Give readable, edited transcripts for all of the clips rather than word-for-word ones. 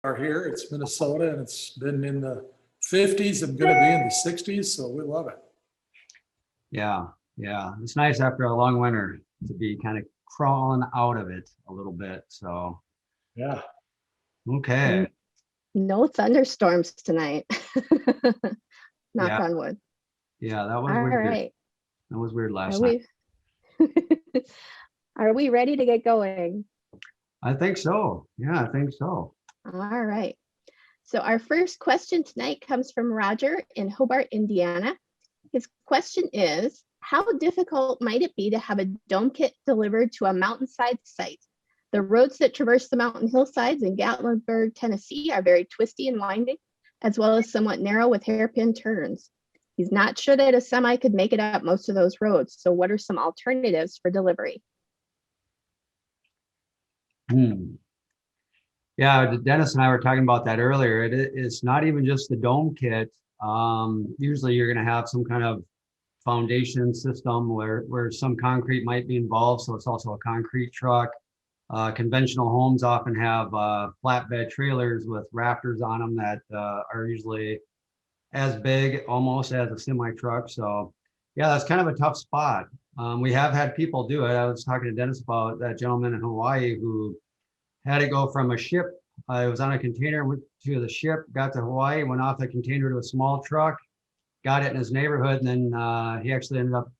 are here. It's Minnesota and it's been in the 50s and going to be in the 60s, so we love it. Yeah, yeah. It's nice after a long winter to be kind of crawling out of it a little bit. So, yeah. Okay. No thunderstorms tonight. Knock on wood. Yeah, that was All weird. right. That was weird last Are night. Are we ready to get going? I think so. Yeah, I think so. All right. So our first question tonight comes from Roger in Hobart, Indiana. His question is, how difficult might it be to have a dome kit delivered to a mountainside site? The roads that traverse the mountain hillsides in Gatlinburg, Tennessee are very twisty and winding, as well as somewhat narrow with hairpin turns. He's not sure that a semi could make it up most of those roads. So what are some alternatives for delivery? Yeah, Dennis and I were talking about that earlier. It's not even just the dome kit. Usually you're going to have some kind of foundation system where some concrete might be involved. So it's also a concrete truck. Conventional homes often have flatbed trailers with rafters on them that are usually as big almost as a semi truck. So yeah, that's kind of a tough spot. We have had people do it. I was talking to Dennis about that gentleman in Hawaii who had to go from a ship. It was on a container, went to the ship, got to Hawaii, went off the container to a small truck, got it in his neighborhood, and then he actually ended up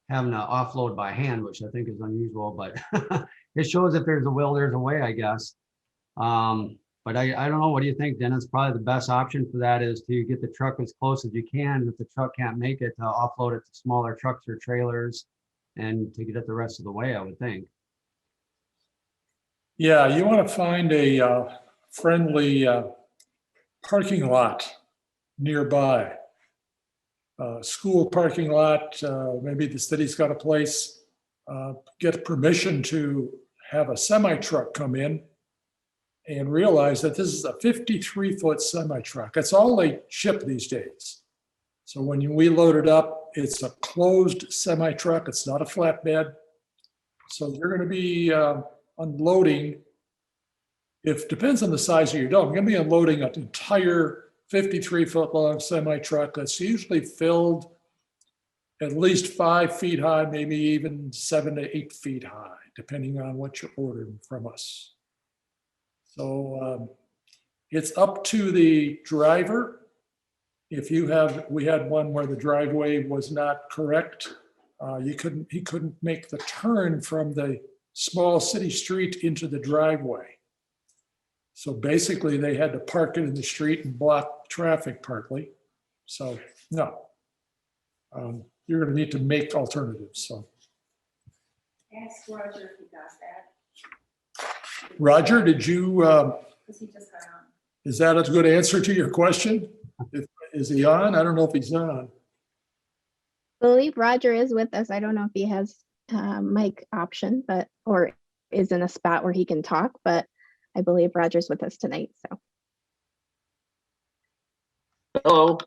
having to offload by hand, which I think is unusual, but it shows if there's a will, there's a way, I guess. But I don't know. What do you think, Dennis? Probably the best option for that is to get the truck as close as you can. If the truck can't make it, to offload it to smaller trucks or trailers and to get it the rest of the way, I would think. Yeah, you want to find a friendly parking lot nearby. School parking lot, maybe the city's got a place. Get permission to have a semi truck come in and realize that this is a 53-foot semi truck. That's all they ship these days. So when we load it up, it's a closed semi truck. It's not a flatbed. So you're going to be unloading. If depends on the size of your dome, you're going to be unloading an entire 53-foot long semi truck that's usually filled at least 5 feet high, maybe even 7 to 8 feet high, depending on what you're ordering from us. So it's up to the driver. If we had one where the driveway was not correct, he couldn't make the turn from the small city street into the driveway. So basically they had to park it in the street and block traffic partly. So no, you're going to need to make alternatives. So ask Roger if he does that. Roger, did you, Because he just got on. is that a good answer to your question? Is he on? I don't know if he's on. I believe Roger is with us. I don't know if he has mic option, or is in a spot where he can talk, but I believe Roger's with us tonight. So Hello,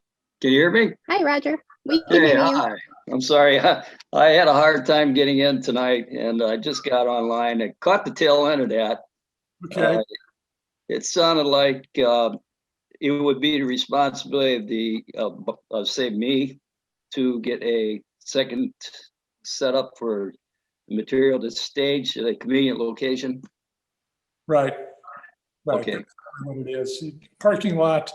can you hear me? hi, Roger. We can Hey, hear you. hi. I'm sorry. I had a hard time getting in tonight and I just got online. I caught the tail end of that. Okay. It sounded like it would be the responsibility of say me to get a second setup for material to stage at a convenient location. Right. Okay. That's what it is. Parking lot,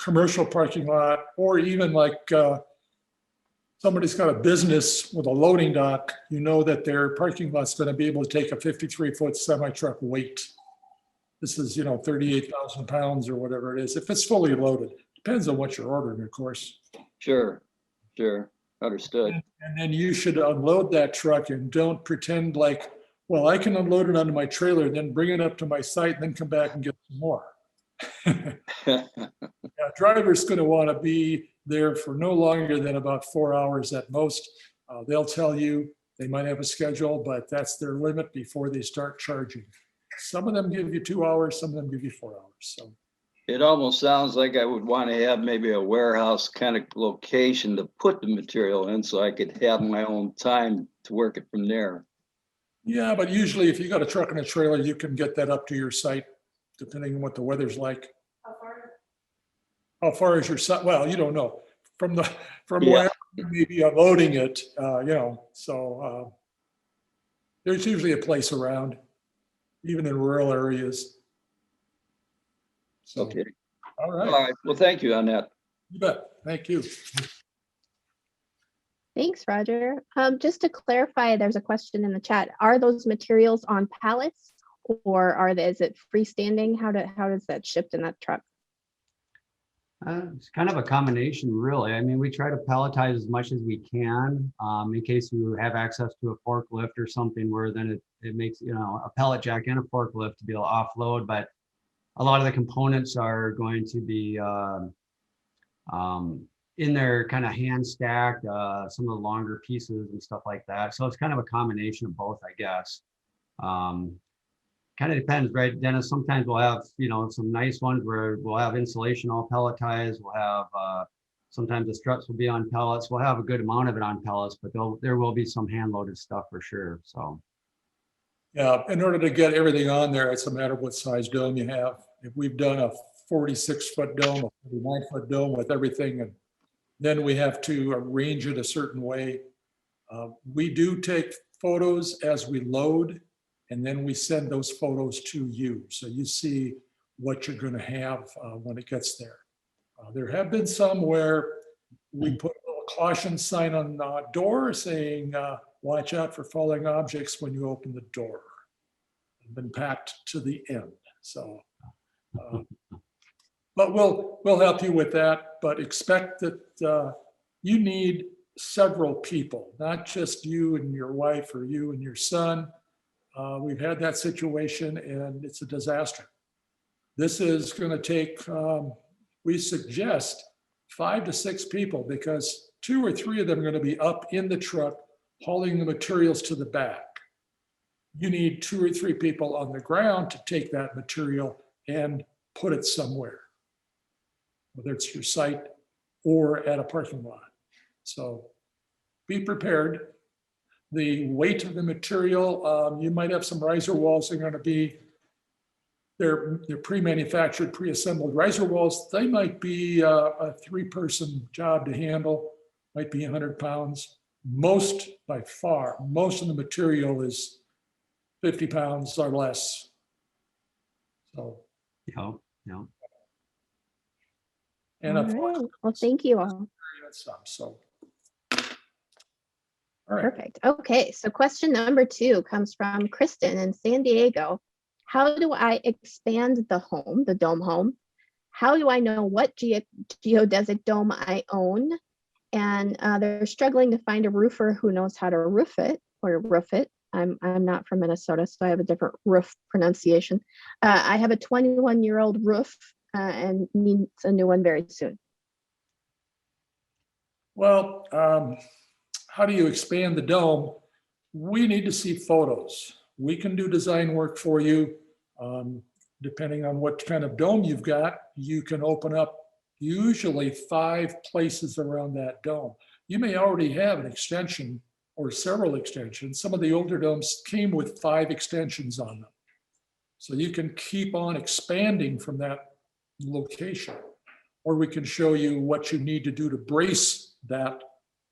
commercial parking lot, or even like somebody's got a business with a loading dock, you know that their parking lot's going to be able to take a 53-foot semi-truck weight. This is, 38,000 pounds or whatever it is. If it's fully loaded, depends on what you're ordering, of course. Sure. Understood. And then you should unload that truck and don't pretend like, well, I can unload it onto my trailer, then bring it up to my site and then come back and get some more. Yeah, driver's going to want to be there for no longer than about 4 hours at most. They'll tell you they might have a schedule, but that's their limit before they start charging. Some of them give you 2 hours, some of them give you 4 hours. So It almost sounds like I would want to have maybe a warehouse kind of location to put the material in so I could have my own time to work it from there. yeah, but usually if you got a truck and a trailer, you can get that up to your site depending on what the weather's like. How far? How far is your site? Well, you don't know. From Yeah. where you may be unloading it, so there's usually a place around, even in rural areas. So, Okay. all All right. right. Well, thank you on that. You bet. Thank you. Thanks, Roger. Just to clarify, there's a question in the chat. Are those materials on pallets or is it freestanding? How does that shipped in that truck? It's kind of a combination, really. I mean, we try to palletize as much as we can, in case you have access to a forklift or something where then it makes, a pallet jack and a forklift to be able to offload. But a lot of the components are going to be in there kind of hand stacked, some of the longer pieces and stuff like that. So it's kind of a combination of both, I guess. Kind of depends, right, Dennis? Sometimes we'll have, some nice ones where we'll have insulation all pelletized. We'll have, sometimes the struts will be on pellets. We'll have a good amount of it on pellets, but there will be some hand loaded stuff for sure. So. Yeah, in order to get everything on there, it's a matter of what size dome you have. If we've done a 46-foot dome, a 49-foot dome with everything, and then we have to arrange it a certain way. We do take photos as we load, and then we send those photos to you. So you see what you're going to have when it gets there. There have been some where we put a little caution sign on the door saying, watch out for falling objects when you open the door. It's been packed to the end. So, but we'll help you with that, but expect that you need several people, not just you and your wife or you and your son. We've had that situation and it's a disaster. This is going to take, we suggest 5 to 6 people because 2 or 3 of them are going to be up in the truck hauling the materials to the back. You need 2 or 3 people on the ground to take that material and put it somewhere, whether it's your site or at a parking lot. So be prepared. The weight of the material, you might have some riser walls that are going to be, they're pre-manufactured, pre-assembled riser walls. They might be a 3-person job to handle, might be 100 pounds. By far, most of the material is 50 pounds or less. So. Yeah. And All of course, right. Well, thank you all. some, so. All right. Perfect. Okay, so question number 2 comes from Kristen in San Diego. How do I expand the home, the dome home? How do I know what geodesic dome I own? And they're struggling to find a roofer who knows how to roof it. I'm not from Minnesota, so I have a different roof pronunciation. I have a 21-year-old roof and needs a new one very soon. Well, how do you expand the dome? We need to see photos. We can do design work for you. Depending on what kind of dome you've got, you can open up usually 5 places around that dome. You may already have an extension or several extensions. Some of the older domes came with 5 extensions on them. So you can keep on expanding from that location. Or we can show you what you need to do to brace that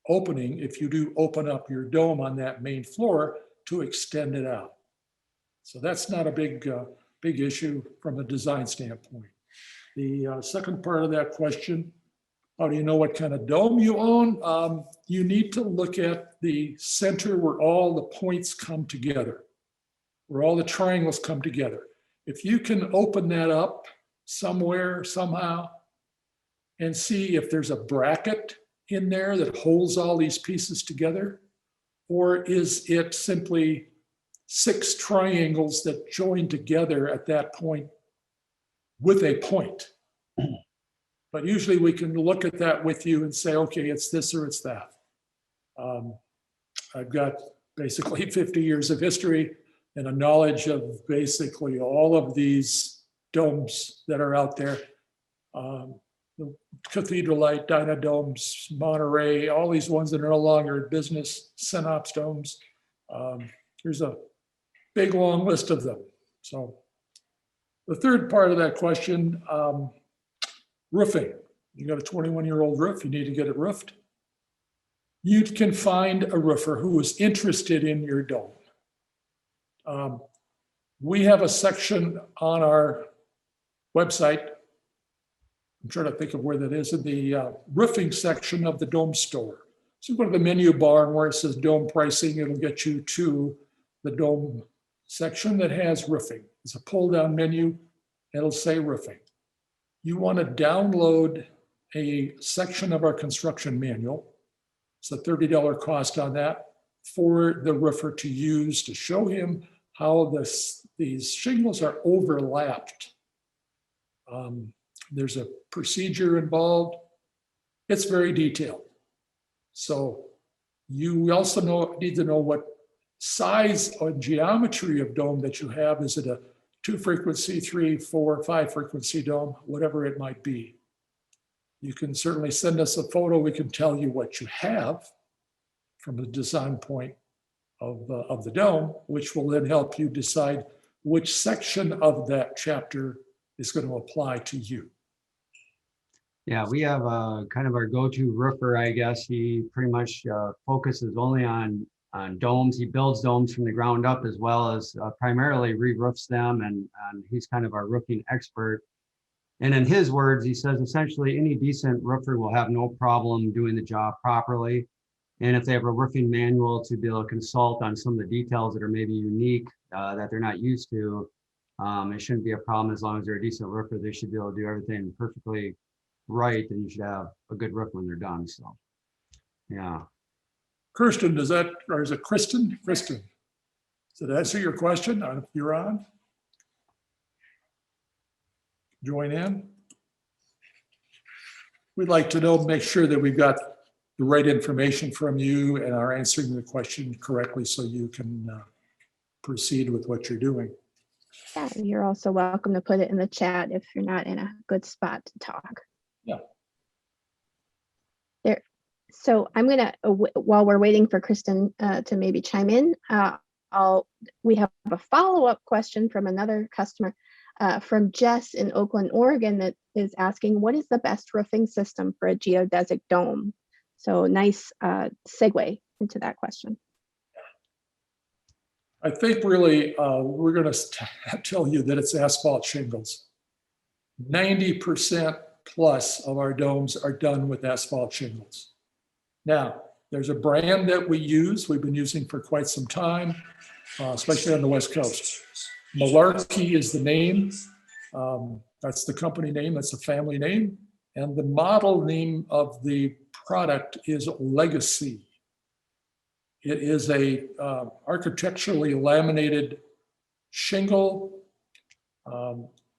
opening if you do open up your dome on that main floor to extend it out. So that's not a big issue from a design standpoint. The second part of that question, how do you know what kind of dome you own? You need to look at the center where all the points come together, where all the triangles come together. If you can open that up somewhere, somehow, and see if there's a bracket in there that holds all these pieces together, or is it simply 6 triangles that join together at that point with a point? But usually we can look at that with you and say, okay, it's this or it's that. I've got basically 50 years of history and a knowledge of basically all of these domes that are out there. The Cathedral-Light, Dynadomes, Monterey, all these ones that are no longer in business, Synops domes. There's a big long list of them. So The third part of that question, roofing. You got a 21-year-old roof, you need to get it roofed. You can find a roofer who is interested in your dome. We have a section on our website. I'm trying to think of where that is, in the roofing section of the dome store. So go to the menu bar, and where it says dome pricing, it'll get you to the dome section that has roofing. It's a pull down menu. It'll say roofing. You want to download a section of our construction manual. It's a $30 cost on that for the roofer to use to show him how these shingles are overlapped. There's a procedure involved. It's very detailed. So you also need to know what size or geometry of dome that you have. Is it a 2 frequency, 3, 4, 5 frequency dome, whatever it might be. You can certainly send us a photo. We can tell you what you have from the design point of the dome, which will then help you decide which section of that chapter is going to apply to you. Yeah, we have kind of our go-to roofer, I guess. He pretty much focuses only on domes. He builds domes from the ground up, as well as primarily re-roofs them, and he's kind of our roofing expert. And in his words, he says essentially any decent roofer will have no problem doing the job properly. And if they have a roofing manual to be able to consult on some of the details that are maybe unique that they're not used to, it shouldn't be a problem. As long as they're a decent roofer, they should be able to do everything perfectly right, and you should have a good roof when they're done. So, yeah. Kirsten, does that, or is it Kristen? Kristen, does that answer your question? If you're on, join in. We'd like to know, make sure that we've got the right information from you and are answering the question correctly, so you can proceed with what you're doing. Yeah, you're also welcome to put it in the chat if you're not in a good spot to talk. Yeah. There. So I'm gonna, while we're waiting for Kristen to maybe chime in, we have a follow-up question from another customer, from Jess in Oakland, Oregon, that is asking, what is the best roofing system for a geodesic dome? So nice segue into that question. I think really we're going to tell you that it's asphalt shingles. 90% plus of our domes are done with asphalt shingles. Now, there's a brand that we use, we've been using for quite some time, especially on the West Coast. Malarkey is the name. That's the company name, that's the family name. And the model name of the product is Legacy. It is a architecturally laminated shingle.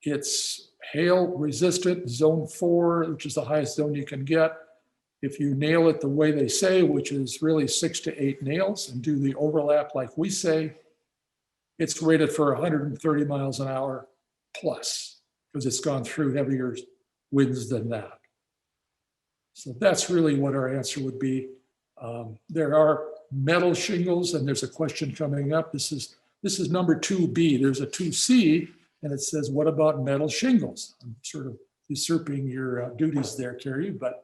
It's hail resistant, zone 4, which is the highest zone you can get. If you nail it the way they say, which is really 6 to 8 nails, and do the overlap like we say, it's rated for 130 miles an hour plus, because it's gone through heavier winds than that. So that's really what our answer would be. There are metal shingles, and there's a question coming up. This is number 2B. There's a 2C, and it says, what about metal shingles? I'm sort of usurping your duties there, Carrie, but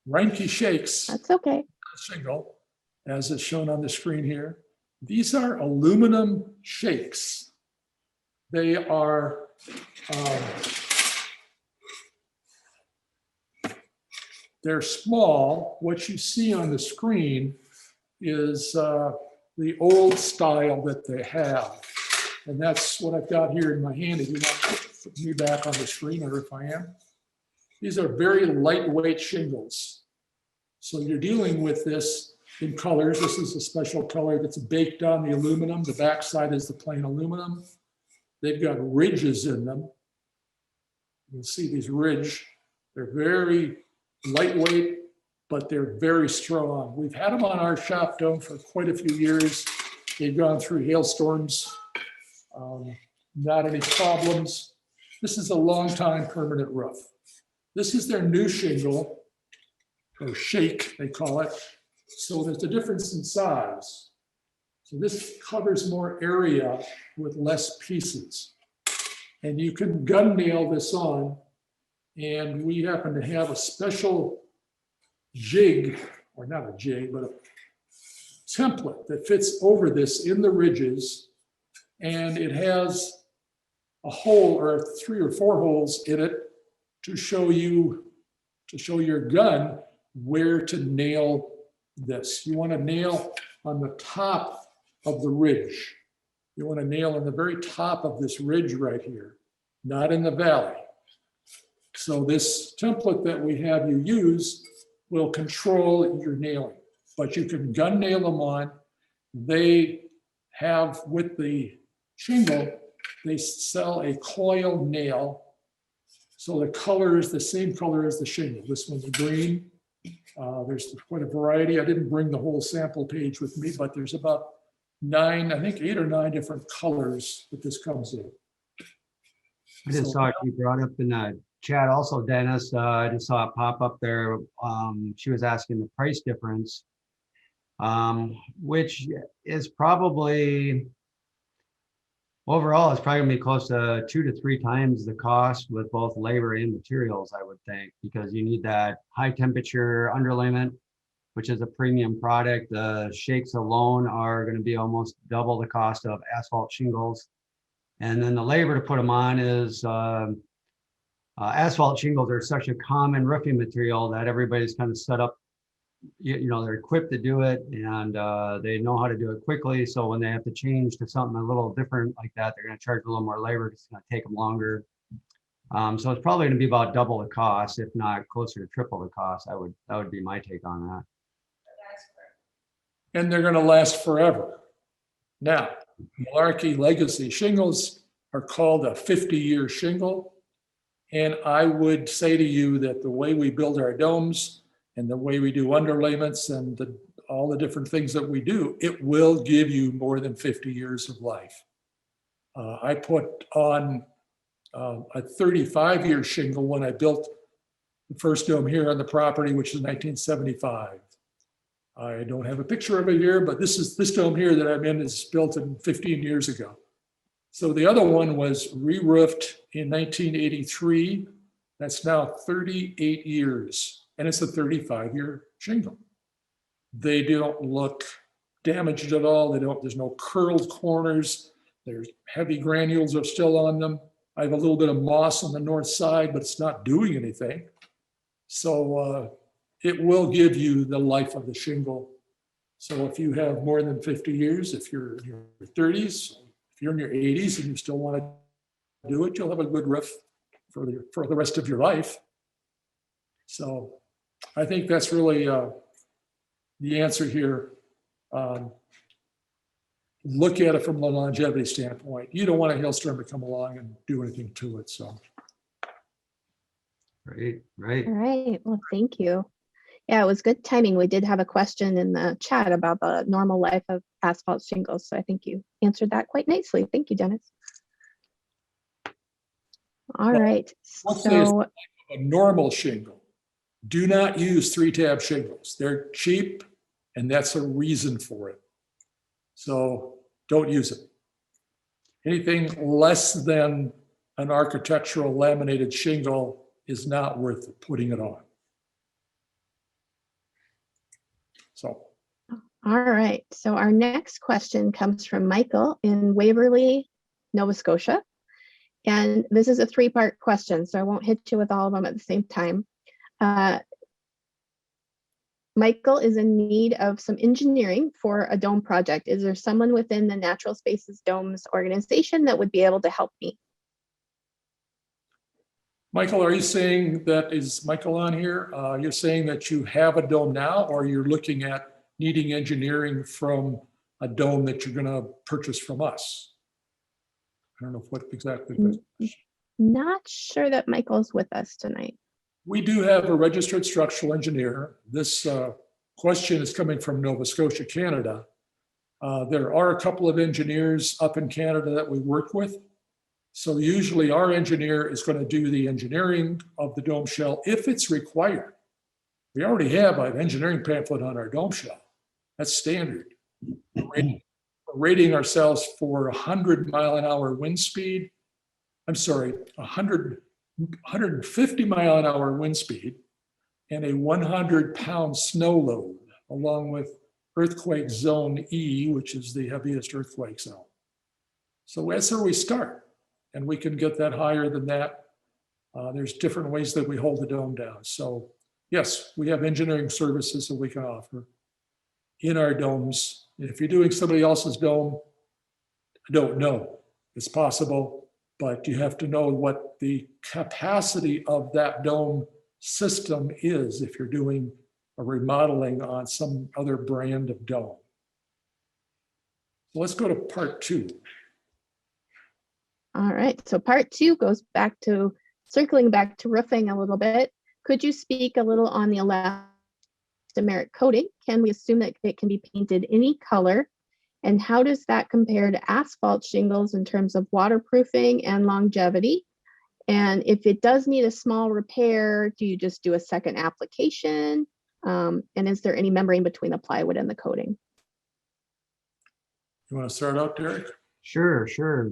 Reinke Shakes. That's okay. Shingle, as is shown on the screen here. These are aluminum shakes. They are they're small. What you see on the screen is the old style that they have. And that's what I've got here in my hand. If you want to put me back on the screen, or if I am. These are very lightweight shingles. So you're dealing with this in colors. This is a special color that's baked on the aluminum. The backside is the plain aluminum. They've got ridges in them. You can see these ridges. They're very lightweight, but they're very strong. We've had them on our shop dome for quite a few years. They've gone through hailstorms, not any problems. This is a long time permanent roof. This is their new shingle, or shake, they call it. So there's a difference in size. So this covers more area with less pieces. and you can gun nail this on. And we happen to have a special jig, or not a jig, but a template that fits over this in the ridges. And it has a hole or 3 or 4 holes in it to show your gun where to nail this. You want to nail on the top of the ridge. You want to nail on the very top of this ridge right here, not in the valley. So this template that we have you use will control your nailing, but you can gun nail them on. They have, with the shingle, they sell a coil nail. So the color is the same color as the shingle. This one's green. There's quite a variety. I didn't bring the whole sample page with me, but there's about 9, I think 8 or 9 different colors that this comes in. I just saw it, you brought up in the chat also, Dennis. I just saw it pop up there. She was asking the price difference, which is probably, overall, it's probably gonna be close to 2 to 3 times the cost with both labor and materials, I would think, because you need that high temperature underlayment, which is a premium product. The shakes alone are gonna be almost double the cost of asphalt shingles. And then the labor to put them on is, asphalt shingles are such a common roofing material that everybody's kind of set up, you know, they're equipped to do it, and they know how to do it quickly. So when they have to change to something a little different like that, they're going to charge a little more labor. It's going to take them longer. So it's probably going to be about double the cost, if not closer to triple the cost. That would be my take on that. And they're going to last forever. Now, Malarkey Legacy shingles are called a 50-year shingle. And I would say to you that the way we build our domes and the way we do underlayments and all the different things that we do, it will give you more than 50 years of life. I put on a 35-year shingle when I built the first dome here on the property, which is 1975. I don't have a picture of it here, but this dome here that I'm in is built in 15 years ago. So the other one was re-roofed in 1983. That's now 38 years, and it's a 35-year shingle. They don't look damaged at all. There's no curled corners. There's heavy granules are still on them. I have a little bit of moss on the north side, but it's not doing anything. So it will give you the life of the shingle. So if you have more than 50 years, if you're in your 30s, if you're in your 80s and you still want to do it, you'll have a good roof for the rest of your life. So I think that's really the answer here. Look at it from a longevity standpoint. You don't want a hailstorm to come along and do anything to it. So. Right, right. All right, well, thank you. Yeah, it was good timing. We did have a question in the chat about the normal life of asphalt shingles. So I think you answered that quite nicely. Thank you, Dennis. All right, so A normal shingle. Do not use 3-tab shingles. They're cheap, and that's a reason for it. So don't use it. Anything less than an architectural laminated shingle is not worth putting it on. So. all right, so our next question comes from Michael in Waverly, Nova Scotia. And this is a 3-part question, so I won't hit you with all of them at the same time. Michael is in need of some engineering for a dome project. Is there someone within the Natural Spaces Domes organization that would be able to help me? Michael, are you saying that, is Michael on here? You're saying that you have a dome now, or you're looking at needing engineering from a dome that you're going to purchase from us? I don't know what exactly. Not sure that Michael's with us tonight. We do have a registered structural engineer. This question is coming from Nova Scotia, Canada. There are a couple of engineers up in Canada that we work with. So usually our engineer is going to do the engineering of the dome shell if it's required. We already have an engineering pamphlet on our dome shell. That's standard. We're rating ourselves for 100-mile-an-hour wind speed I'm sorry, 150 mile an hour wind speed and a 100-pound snow load, along with earthquake zone E, which is the heaviest earthquake zone. So that's where we start, and we can get that higher than that. There's different ways that we hold the dome down. So yes, we have engineering services that we can offer in our domes. If you're doing somebody else's dome, I don't know. It's possible, but you have to know what the capacity of that dome system is if you're doing a remodeling on some other brand of dome. So let's go to part 2. All right, so part 2 goes back to circling back to roofing a little bit. Could you speak a little on the elastomeric coating? Can we assume that it can be painted any color? And how does that compare to asphalt shingles in terms of waterproofing and longevity? And if it does need a small repair, do you just do a second application? And is there any membrane between the plywood and the coating? You want to start out, Derek? Sure, sure.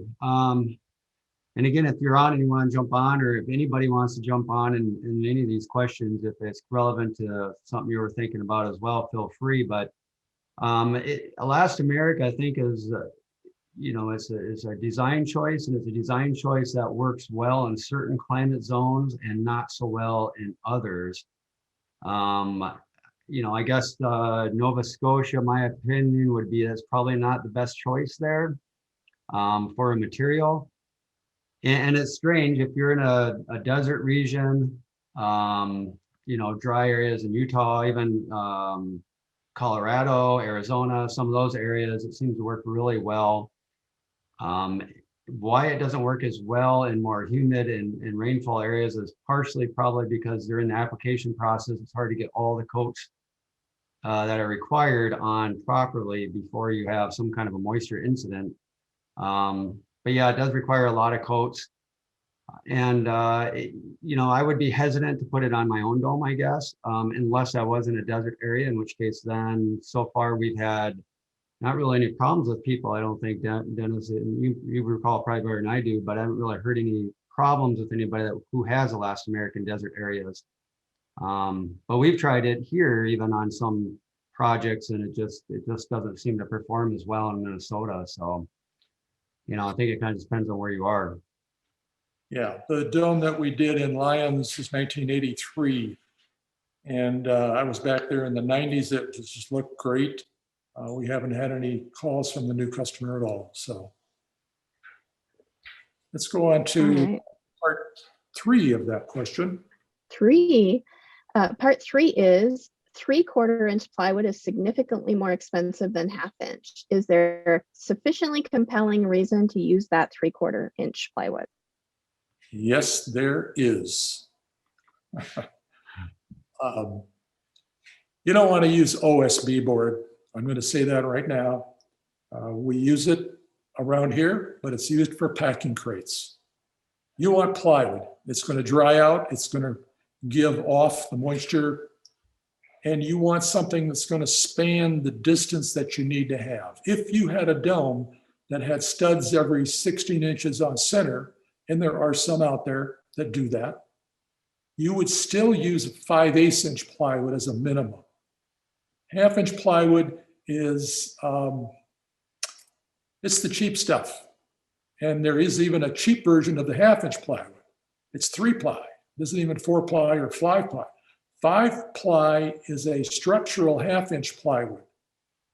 And again, if you're on and you want to jump on, or if anybody wants to jump on in any of these questions, if it's relevant to something you were thinking about as well, feel free. But elastomeric, I think, is it's a design choice, and it's a design choice that works well in certain climate zones and not so well in others. I guess Nova Scotia, my opinion would be that's probably not the best choice there for a material. And it's strange if you're in a desert region, dry areas in Utah, even Colorado, Arizona, some of those areas, it seems to work really well. Why it doesn't work as well in more humid and rainfall areas is partially probably because they're in the application process. It's hard to get all the coats that are required on properly before you have some kind of a moisture incident. But yeah, it does require a lot of coats. And, I would be hesitant to put it on my own dome, I guess, unless I was in a desert area, in which case then so far we've had not really any problems with people. I don't think, Dennis, you recall probably better than I do, but I haven't really heard any problems with anybody who has elastomeric in desert areas. But we've tried it here, even on some projects, and it just doesn't seem to perform as well in Minnesota. So, I think it kind of depends on where you are. Yeah, the dome that we did in Lyons was 1983. And I was back there in the 90s. It just looked great. We haven't had any calls from the new customer at all. So let's go on to part 3 of that question. Part 3 is 3/4 inch plywood is significantly more expensive than 1/2 inch. Is there sufficiently compelling reason to use that 3/4 inch plywood? Yes, there is. You don't want to use OSB board. I'm going to say that right now. We use it around here, but it's used for packing crates. You want plywood. It's going to dry out. It's going to give off the moisture. And you want something that's going to span the distance that you need to have. If you had a dome that had studs every 16 inches on center, and there are some out there that do that, you would still use 5/8 inch plywood as a minimum. 1/2 inch plywood is, it's the cheap stuff. And there is even a cheap version of the 1/2 inch plywood. It's 3-ply. It isn't even 4-ply or 5-ply. 5-ply is a structural 1/2 inch plywood.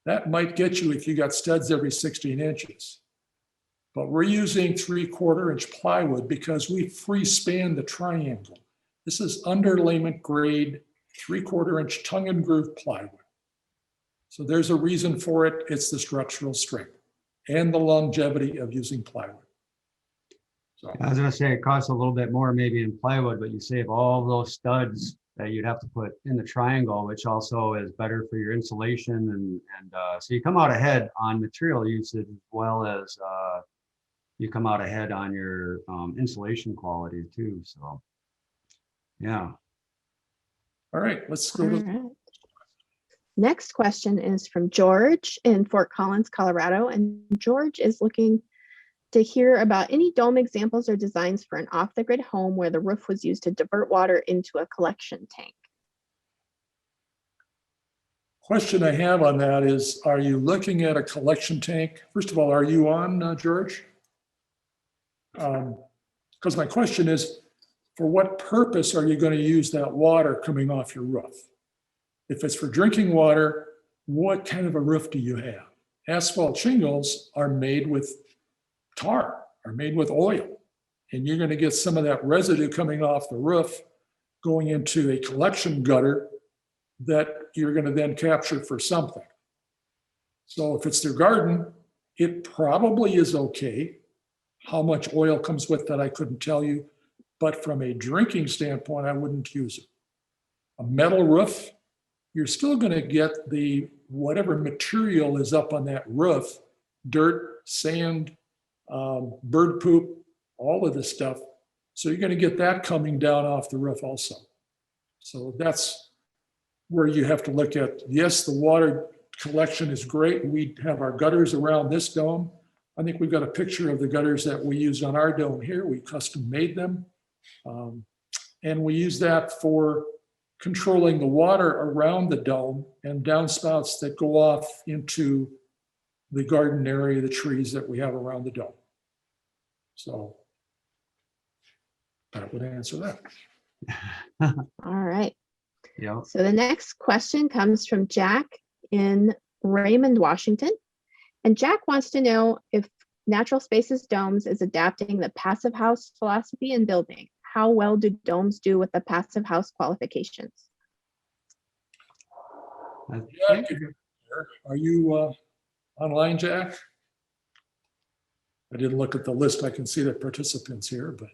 That might get you if you got studs every 16 inches. But we're using 3/4 inch plywood because we free span the triangle. This is underlayment grade 3/4 inch tongue and groove plywood. So there's a reason for it. It's the structural strength and the longevity of using plywood. So I was going to say it costs a little bit more maybe in plywood, but you save all those studs that you'd have to put in the triangle, which also is better for your insulation. And so you come out ahead on material usage as well as you come out ahead on your insulation quality too. So, yeah. all right, let's go to Next question is from George in Fort Collins, Colorado. And George is looking to hear about any dome examples or designs for an off-the-grid home where the roof was used to divert water into a collection tank. Question I have on that is, are you looking at a collection tank? First of all, are you on, George? Because my question is, for what purpose are you going to use that water coming off your roof? If it's for drinking water, what kind of a roof do you have? Asphalt shingles are made with tar, are made with oil, and you're going to get some of that residue coming off the roof going into a collection gutter that you're going to then capture for something. So if it's their garden, it probably is okay. How much oil comes with that, I couldn't tell you. But from a drinking standpoint, I wouldn't use it. A metal roof, you're still going to get the whatever material is up on that roof, dirt, sand, bird poop, all of this stuff. So you're going to get that coming down off the roof also. So that's where you have to look at, yes, the water collection is great. We have our gutters around this dome. I think we've got a picture of the gutters that we use on our dome here. We custom made them. And we use that for controlling the water around the dome and downspouts that go off into the garden area, the trees that we have around the dome. So that would answer that. All right. Yeah. So the next question comes from Jack in Raymond, Washington. And Jack wants to know if Natural Spaces Domes is adapting the passive house philosophy in building. How well do domes do with the passive house qualifications? Jack, are you online, Jack? I didn't look at the list. I can see the participants here, but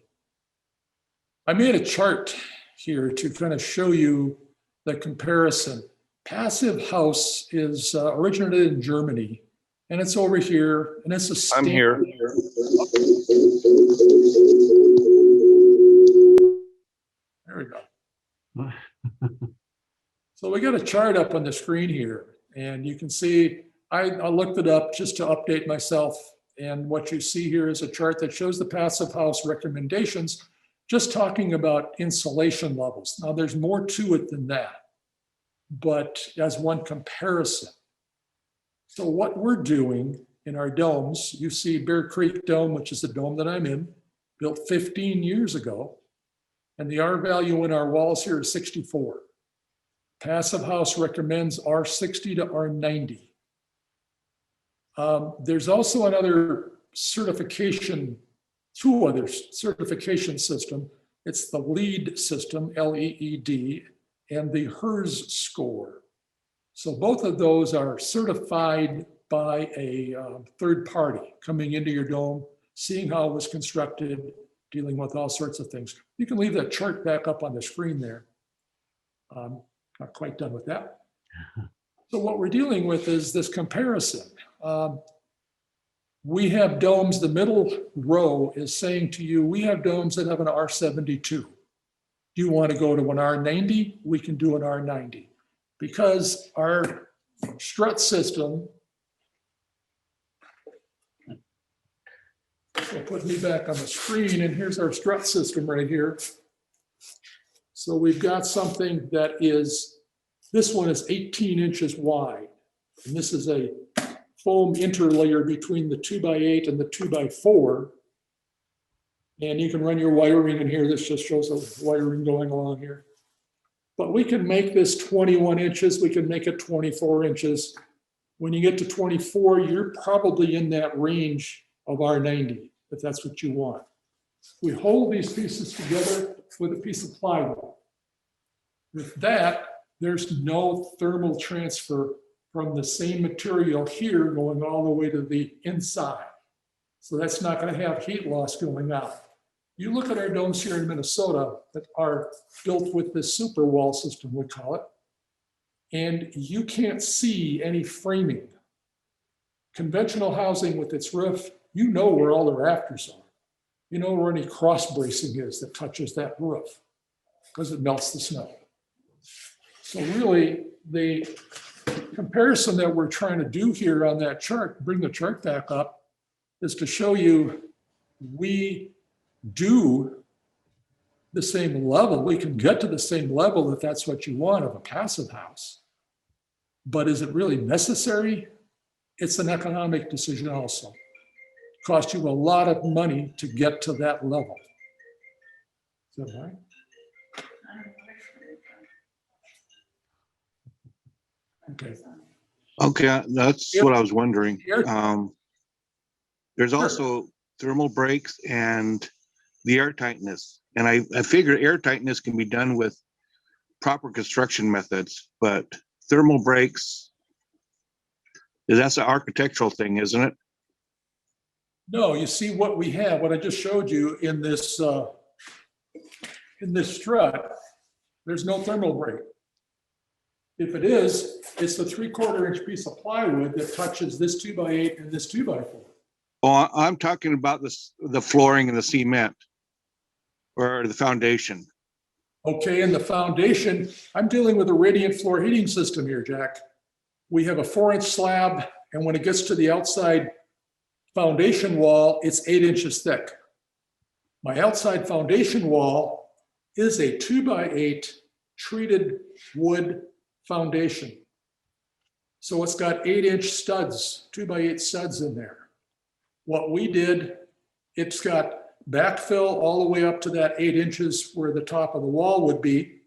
I made a chart here to kind of show you the comparison. Passive house is originated in Germany, and it's over here, and it's a I'm here. There we go. So we got a chart up on the screen here, and you can see, I looked it up just to update myself. And what you see here is a chart that shows the passive house recommendations, just talking about insulation levels. Now there's more to it than that, but as one comparison. So what we're doing in our domes, you see Bear Creek Dome, which is the dome that I'm in, built 15 years ago. And the R value in our walls here is 64. Passive House recommends R60 to R90. There's also another certification, two other certification system. It's the LEED system, L-E-E-D, and the HERS score. So both of those are certified by a third party coming into your dome, seeing how it was constructed, dealing with all sorts of things. You can leave that chart back up on the screen there. Not quite done with that. So what we're dealing with is this comparison. We have domes, the middle row is saying to you, we have domes that have an R72. Do you want to go to an R90? We can do an R90. Because our strut system, so put me back on the screen, and here's our strut system right here. So we've got something that is, this one is 18 inches wide. And this is a foam interlayer between the 2x8 and the 2x4. And you can run your wiring in here. This just shows the wiring going along here. But we can make this 21 inches. We can make it 24 inches. When you get to 24, you're probably in that range of R90, if that's what you want. We hold these pieces together with a piece of plywood. With that, there's no thermal transfer from the same material here going all the way to the inside. So that's not going to have heat loss going out. You look at our domes here in Minnesota that are built with this super wall system, we call it, and you can't see any framing. Conventional housing with its roof, you know where all the rafters are. You know where any cross bracing is that touches that roof because it melts the snow. So really, the comparison that we're trying to do here on that chart, bring the chart back up, is to show you we do the same level. We can get to the same level if that's what you want of a passive house. But is it really necessary? It's an economic decision also. Cost you a lot of money to get to that level. Is that right? Okay. Okay, that's Yep. what I was wondering. Here. There's Sure. also thermal breaks and the air tightness. And I figure air tightness can be done with proper construction methods, but thermal breaks, that's an architectural thing, isn't it? No, you see what we have, what I just showed you in this strut, there's no thermal break. If it is, it's the 3/4 inch piece of plywood that touches this 2x8 and this 2x4. Oh, I'm talking about the flooring and the cement or the foundation. Okay, and the foundation, I'm dealing with a radiant floor heating system here, Jack. We have a 4-inch slab, and when it gets to the outside foundation wall, it's 8 inches thick. My outside foundation wall is a 2x8 treated wood foundation. So it's got 8-inch studs, 2x8 studs in there. What we did, it's got backfill all the way up to that 8 inches where the top of the wall would be.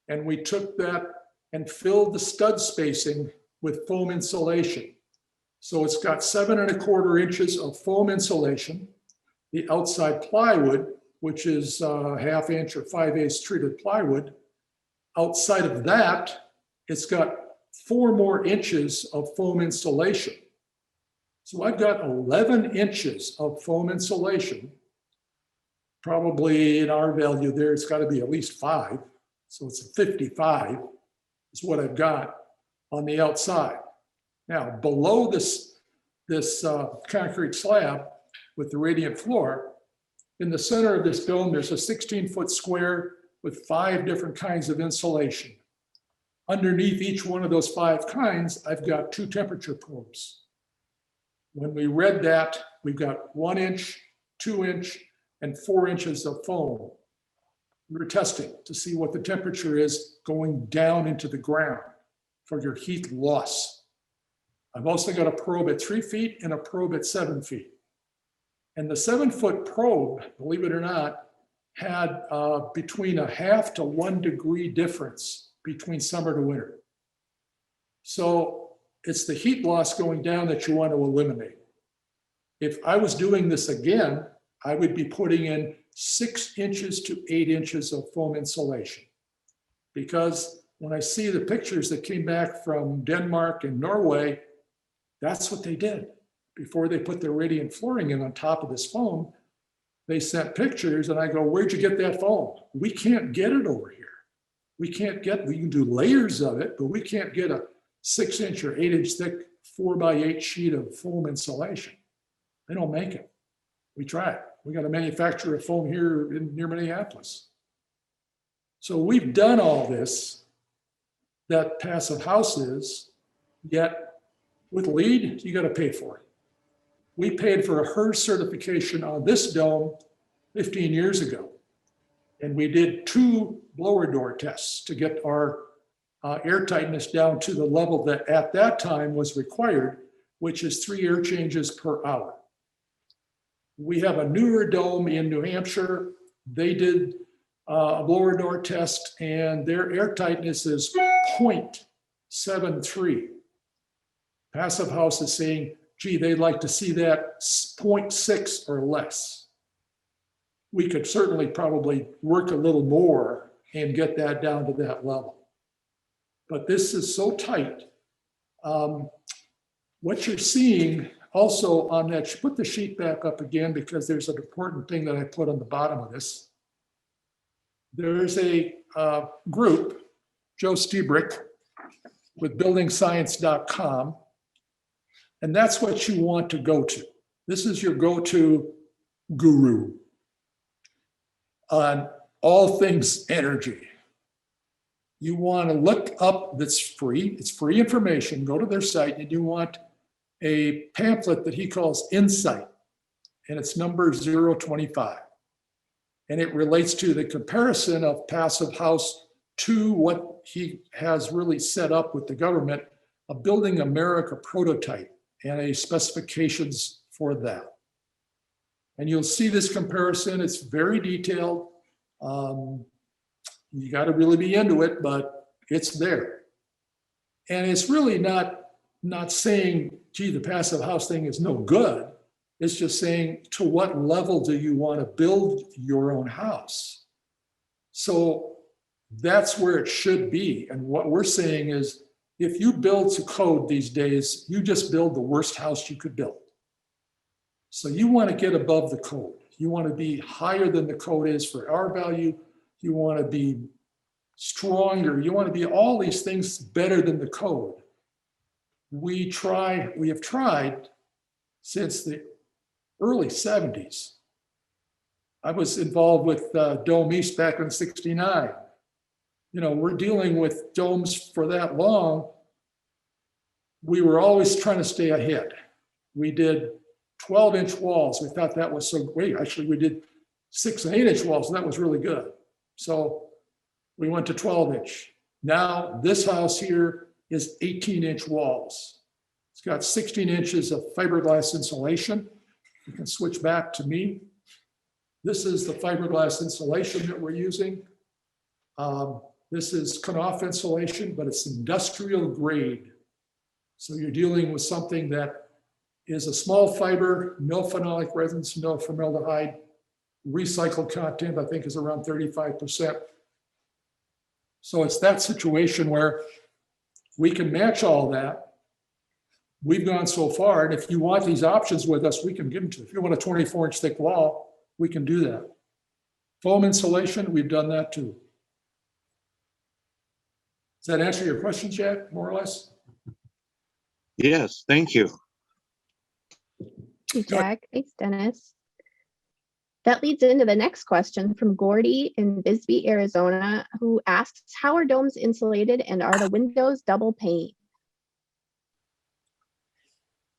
And we took that and filled the stud spacing with foam insulation. So it's got 7¼ inches of foam insulation. The outside plywood, which is 1/2 inch or 5/8 treated plywood. Outside of that, it's got 4 more inches of foam insulation. So I've got 11 inches of foam insulation. Probably in our value there, it's got to be at least 5. So it's a 55 is what I've got on the outside. Now, below this concrete slab with the radiant floor, in the center of this dome, there's a 16-foot square with 5 different kinds of insulation. Underneath each one of those 5 kinds, I've got 2 temperature probes. When we read that, we've got 1 inch, 2 inch, and 4 inches of foam. We were testing to see what the temperature is going down into the ground for your heat loss. I've also got a probe at 3 feet and a probe at 7 feet. And the 7-foot probe, believe it or not, had between a 1/2 to 1 degree difference between summer to winter. So it's the heat loss going down that you want to eliminate. If I was doing this again, I would be putting in 6 inches to 8 inches of foam insulation. Because when I see the pictures that came back from Denmark and Norway, that's what they did. Before they put the radiant flooring in on top of this foam, they sent pictures and I go, where'd you get that foam? We can't get it over here. We can do layers of it, but we can't get a 6 inch or 8 inch thick 4x8 sheet of foam insulation. They don't make it. We tried. We got a manufacturer of foam here near Minneapolis. So we've done all this that passive houses, yet with LEED, you got to pay for it. We paid for a HERS certification on this dome 15 years ago. And we did 2 blower door tests to get our air tightness down to the level that at that time was required, which is 3 air changes per hour. We have a newer dome in New Hampshire. They did a blower door test and their air tightness is 0.73. Passive House is saying, gee, they'd like to see that 0.6 or less. We could certainly probably work a little more and get that down to that level. But this is so tight. What you're seeing also on that, put the sheet back up again because there's an important thing that I put on the bottom of this. There's a group, Joe Stiebrick, with buildingscience.com. And that's what you want to go to. This is your go-to guru on all things energy. You want to look up, that's free, it's free information, go to their site, and you want a pamphlet that he calls Insight, and it's number 025. And it relates to the comparison of passive house to what he has really set up with the government, a Building America prototype and a specifications for that. And you'll see this comparison. It's very detailed. You got to really be into it, but it's there. And it's really not saying, gee, the passive house thing is no good. It's just saying, to what level do you want to build your own house? So that's where it should be. And what we're saying is, if you build to code these days, you just build the worst house you could build. So you want to get above the code. You want to be higher than the code is for our value. You want to be stronger. You want to be all these things better than the code. We have tried since the early 70s. I was involved with Dome East back in '69. You know, we're dealing with domes for that long. We were always trying to stay ahead. We did 12-inch walls. We thought that was so great. Actually, we did 6 and 8-inch walls, and that was really good. So we went to 12-inch. Now this house here is 18-inch walls. It's got 16 inches of fiberglass insulation. You can switch back to me. This is the fiberglass insulation that we're using. This is Knauf insulation, but it's industrial grade. So you're dealing with something that is a small fiber, no phenolic resins, no formaldehyde. Recycled content, I think, is around 35%. So it's that situation where we can match all that. We've gone so far, and if you want these options with us, we can give them to you. If you want a 24-inch thick wall, we can do that. Foam insulation, we've done that too. Does that answer your question, Jack, more or less? Yes, thank you. Thank you, Jack. Thanks, Dennis. That leads into the next question from Gordy in Bisbee, Arizona, who asks, how are domes insulated and are the windows double pane?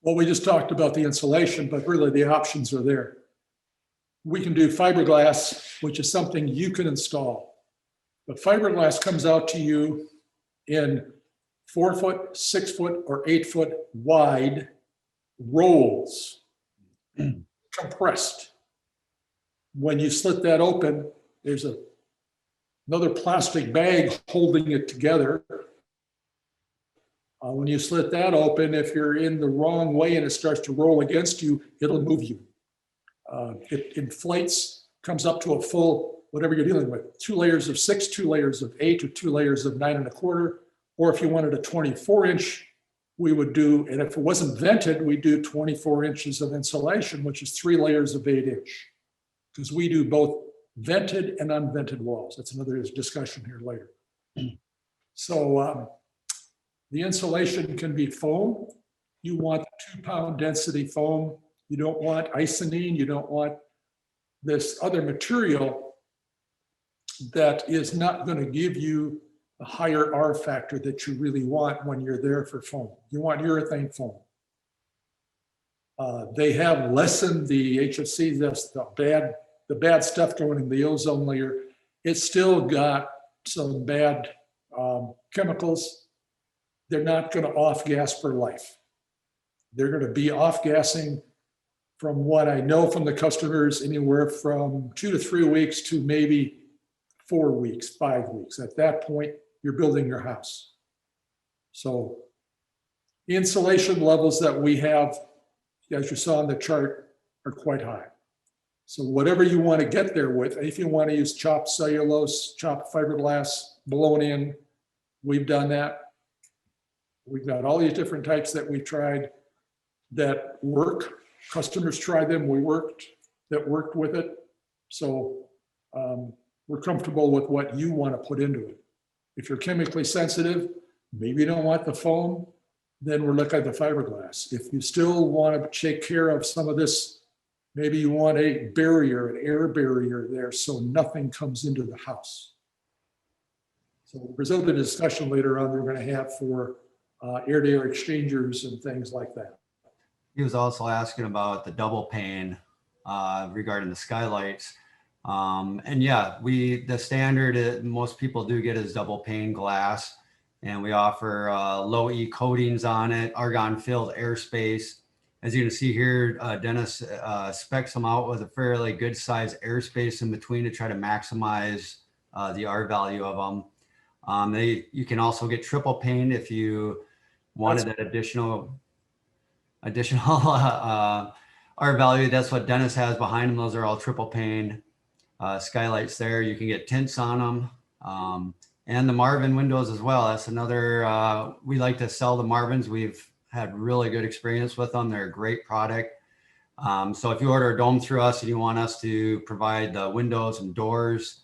Well, we just talked about the insulation, but really the options are there. We can do fiberglass, which is something you can install. But fiberglass comes out to you in 4-foot, 6-foot, or 8-foot wide rolls, compressed. When you slit that open, there's another plastic bag holding it together. When you slit that open, if you're in the wrong way and it starts to roll against you, it'll move you. It inflates, comes up to a full, whatever you're dealing with, 2 layers of 6, 2 layers of 8, or 2 layers of 9 1/4. Or if you wanted a 24-inch, we would do, and if it wasn't vented, we do 24 inches of insulation, which is 3 layers of 8-inch. Because we do both vented and unvented walls. That's another discussion here later. So the insulation can be foam. You want 2-pound density foam. You don't want isonine. You don't want this other material that is not going to give you a higher R factor that you really want when you're there for foam. You want urethane foam. They have lessened the HFC, that's the bad stuff going in the ozone layer. It's still got some bad chemicals. They're not going to off-gas for life. They're going to be off-gassing, from what I know from the customers, anywhere from 2 to 3 weeks to maybe 4 weeks, 5 weeks. At that point, you're building your house. So the insulation levels that we have, as you saw on the chart, are quite high. So whatever you want to get there with, if you want to use chopped cellulose, chopped fiberglass, blown in, we've done that. We've got all these different types that we've tried that work. Customers tried them, worked with it. So we're comfortable with what you want to put into it. If you're chemically sensitive, maybe you don't want the foam, then we're looking at the fiberglass. If you still want to take care of some of this, maybe you want a barrier, an air barrier there so nothing comes into the house. So there's a discussion later on we're going to have for air-to-air exchangers and things like that. He was also asking about the double pane regarding the skylights. And yeah, the standard most people do get is double pane glass, and we offer low E coatings on it, argon filled airspace. As you can see here, Dennis specs them out with a fairly good size airspace in between to try to maximize the R value of them. You can also get triple pane if you wanted that additional R value. That's what Dennis has behind them. Those are all triple pane skylights there. You can get tints on them, and the Marvin windows as well. That's another, we like to sell the Marvins. We've had really good experience with them. They're a great product. So if you order a dome through us and you want us to provide the windows and doors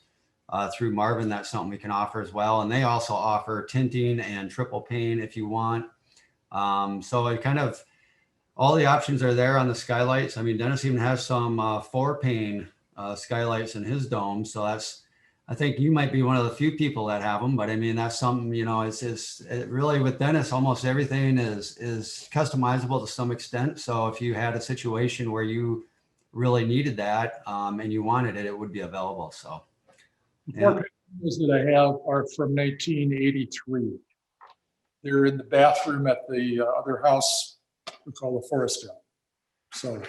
through Marvin, that's something we can offer as well. And they also offer tinting and triple pane if you want. So it kind of, all the options are there on the skylights. I mean, Dennis even has some 4-pane skylights in his dome. So I think you might be one of the few people that have them, but I mean, that's something, it really with Dennis, almost everything is customizable to some extent. So if you had a situation where you really needed that and you wanted it, it would be available. So The 4 pictures that I have are from 1983. They're in the bathroom at the other house we call the Forest Hill. So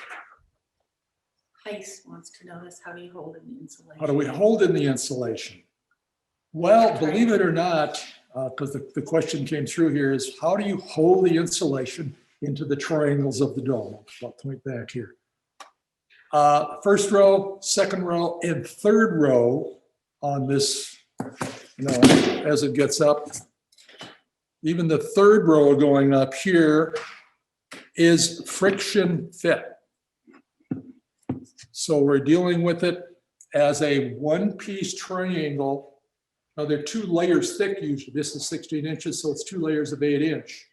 Heist wants to know this, how do you hold in the insulation? how do we hold in the insulation? Well, believe it or not, because the question came through here is, how do you hold the insulation into the triangles of the dome? I'll point back here. First row, second row, and third row on this, as it gets up. Even the third row going up here is friction fit. So we're dealing with it as a one-piece triangle. Now they're 2 layers thick usually. This is 16 inches, so it's 2 layers of 8 inch.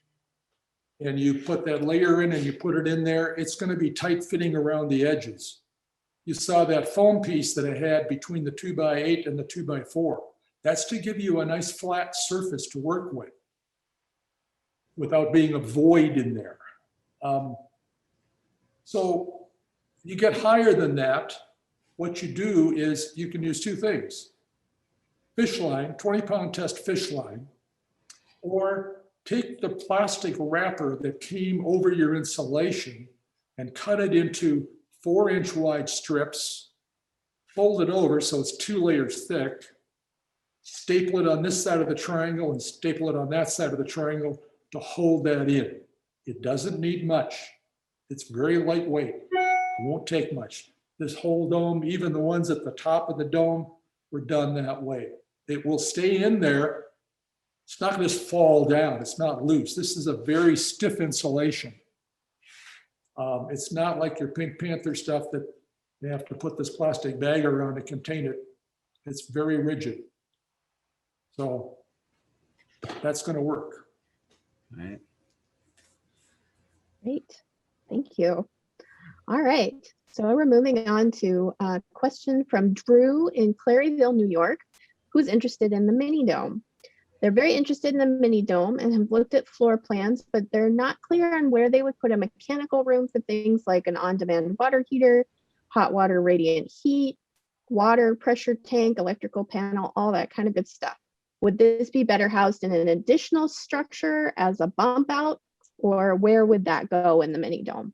And you put that layer in and you put it in there, it's going to be tight fitting around the edges. You saw that foam piece that I had between the 2x8 and the 2x4. That's to give you a nice flat surface to work with without being a void in there. So you get higher than that, what you do is you can use 2 things. Fish line, 20-pound test fish line, or take the plastic wrapper that came over your insulation and cut it into 4-inch wide strips, fold it over so it's 2 layers thick, staple it on this side of the triangle and staple it on that side of the triangle to hold that in. It doesn't need much. It's very lightweight. It won't take much. This whole dome, even the ones at the top of the dome, were done that way. It will stay in there. It's not going to just fall down. It's not loose. This is a very stiff insulation. It's not like your Pink Panther stuff that they have to put this plastic bag around to contain it. It's very rigid. So that's going to work. right. Great, thank you. All right, so we're moving on to a question from Drew in Claryville, New York, who's interested in the mini dome. They're very interested in the mini dome and have looked at floor plans, but they're not clear on where they would put a mechanical room for things like an on-demand water heater, hot water radiant heat, water pressure tank, electrical panel, all that kind of good stuff. Would this be better housed in an additional structure as a bump out, or where would that go in the mini dome?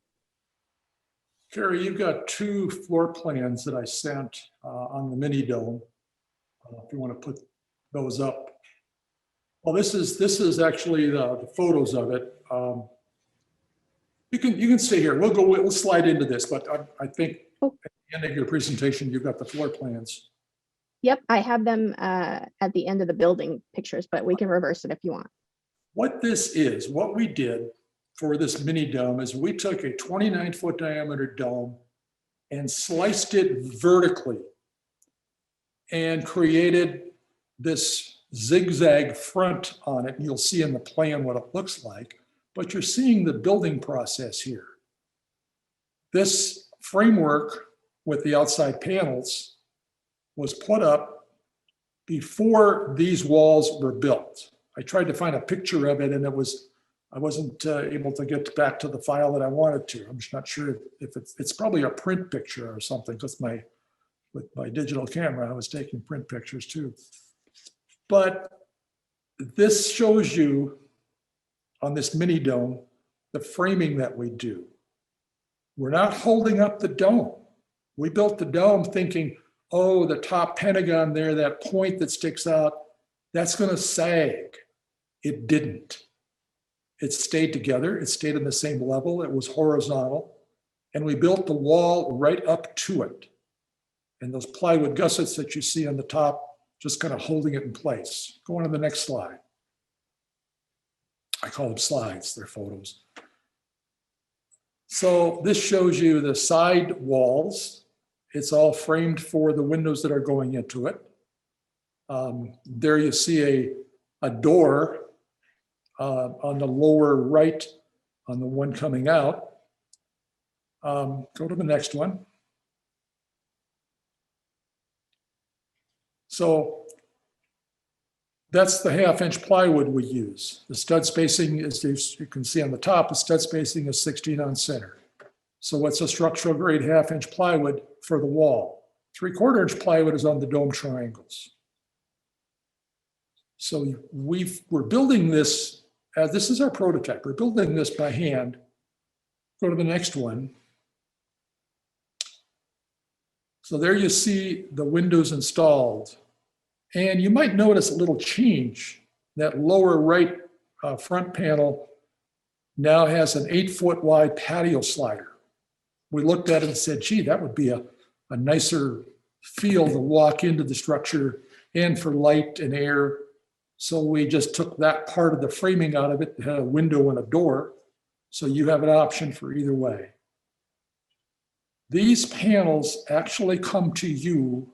Carrie, you've got 2 floor plans that I sent on the mini dome. If you want to put those up. Well, this is actually the photos of it. You can stay here. We'll slide into this, but I think at the end of your presentation, you've got the floor plans. Yep, I have them at the end of the building pictures, but we can reverse it if you want. What this is, what we did for this mini dome is we took a 29-foot diameter dome and sliced it vertically and created this zigzag front on it. And you'll see in the plan what it looks like, but you're seeing the building process here. This framework with the outside panels was put up before these walls were built. I tried to find a picture of it, and it was I wasn't able to get back to the file that I wanted to. I'm just not sure if it's probably a print picture or something, because with my digital camera, I was taking print pictures too. But this shows you on this mini dome, the framing that we do. We're not holding up the dome. We built the dome thinking, oh, the top pentagon there, that point that sticks out, that's gonna sag. It didn't. It stayed together. It stayed on the same level. It was horizontal. And we built the wall right up to it. And those plywood gussets that you see on the top, just kind of holding it in place. Go on to the next slide. I call them slides, they're photos. So this shows you the side walls. It's all framed for the windows that are going into it. There you see a door on the lower right on the one coming out. Go to the next one. So that's the 1/2-inch plywood we use. The stud spacing is, you can see on the top, the stud spacing is 16 on center. So it's a structural grade 1/2-inch plywood for the wall. 3/4-inch plywood is on the dome triangles. So we're building this, this is our prototype. We're building this by hand. Go to the next one. So there you see the windows installed. And you might notice a little change. That lower right front panel now has an 8-foot wide patio slider. We looked at it and said, gee, that would be a nicer feel to walk into the structure and for light and air. So we just took that part of the framing out of it. It had a window and a door. So you have an option for either way. These panels actually come to you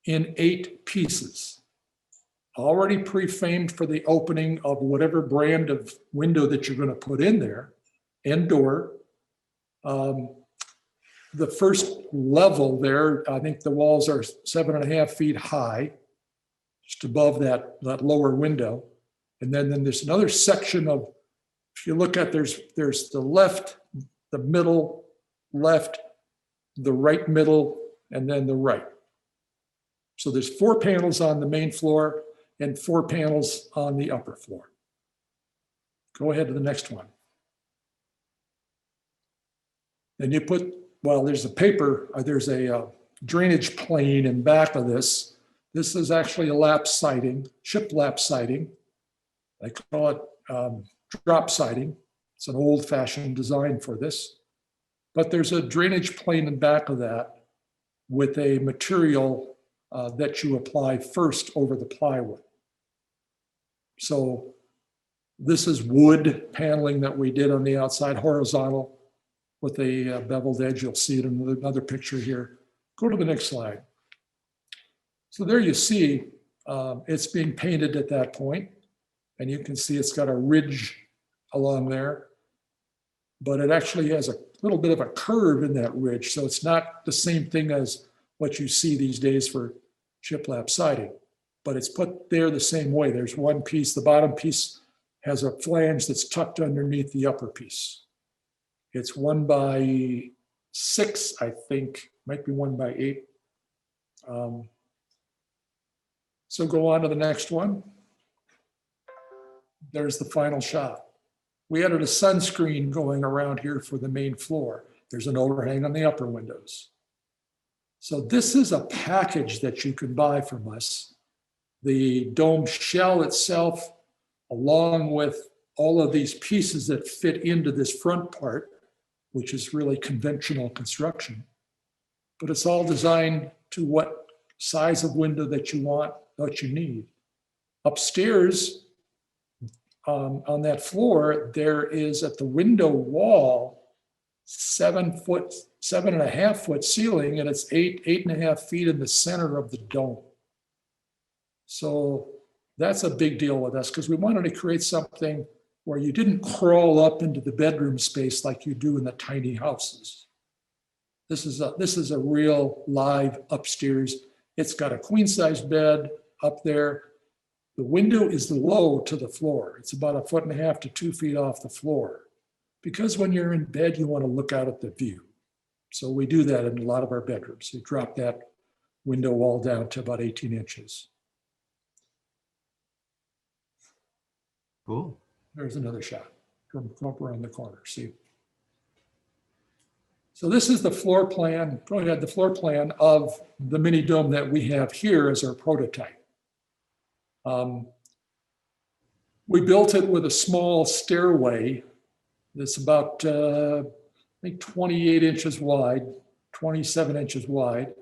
in 8 pieces, already pre-framed for the opening of whatever brand of window that you're going to put in there, and door. The first level there, I think the walls are 7.5 feet high, just above that lower window. And then there's another section of, if you look at, there's the left, the middle, left, the right middle, and then the right. So there's 4 panels on the main floor and 4 panels on the upper floor. Go ahead to the next one. Then you put, well, there's a paper, there's a drainage plane in back of this. This is actually a lap siding, ship lap siding. I call it drop siding. It's an old-fashioned design for this. But there's a drainage plane in back of that with a material that you apply first over the plywood. So this is wood paneling that we did on the outside, horizontal with a beveled edge. You'll see it in another picture here. Go to the next slide. So there you see it's being painted at that point, and you can see it's got a ridge along there, but it actually has a little bit of a curve in that ridge. So it's not the same thing as what you see these days for shiplap siding, but it's put there the same way. There's one piece, the bottom piece has a flange that's tucked underneath the upper piece. It's 1 by 6, I think, might be 1 by 8. So go on to the next one. There's the final shot. We added a sunscreen going around here for the main floor. There's an overhang on the upper windows. So this is a package that you can buy from us. The dome shell itself, along with all of these pieces that fit into this front part, which is really conventional construction. But it's all designed to what size of window that you want, what you need. Upstairs, on that floor, there is at the window wall, 7.5 foot ceiling, and it's 8.5 feet in the center of the dome. So that's a big deal with us because we wanted to create something where you didn't crawl up into the bedroom space like you do in the tiny houses. This is a real live upstairs. It's got a queen size bed up there. The window is low to the floor. It's about 1.5 to 2 feet off the floor. Because when you're in bed, you want to look out at the view. So we do that in a lot of our bedrooms. We drop that window wall down to about 18 inches. Cool. There's another shot from around the corner, see? So this is the floor plan, probably had the floor plan of the mini dome that we have here as our prototype. We built it with a small stairway that's about, I think 28 inches wide, 27 inches wide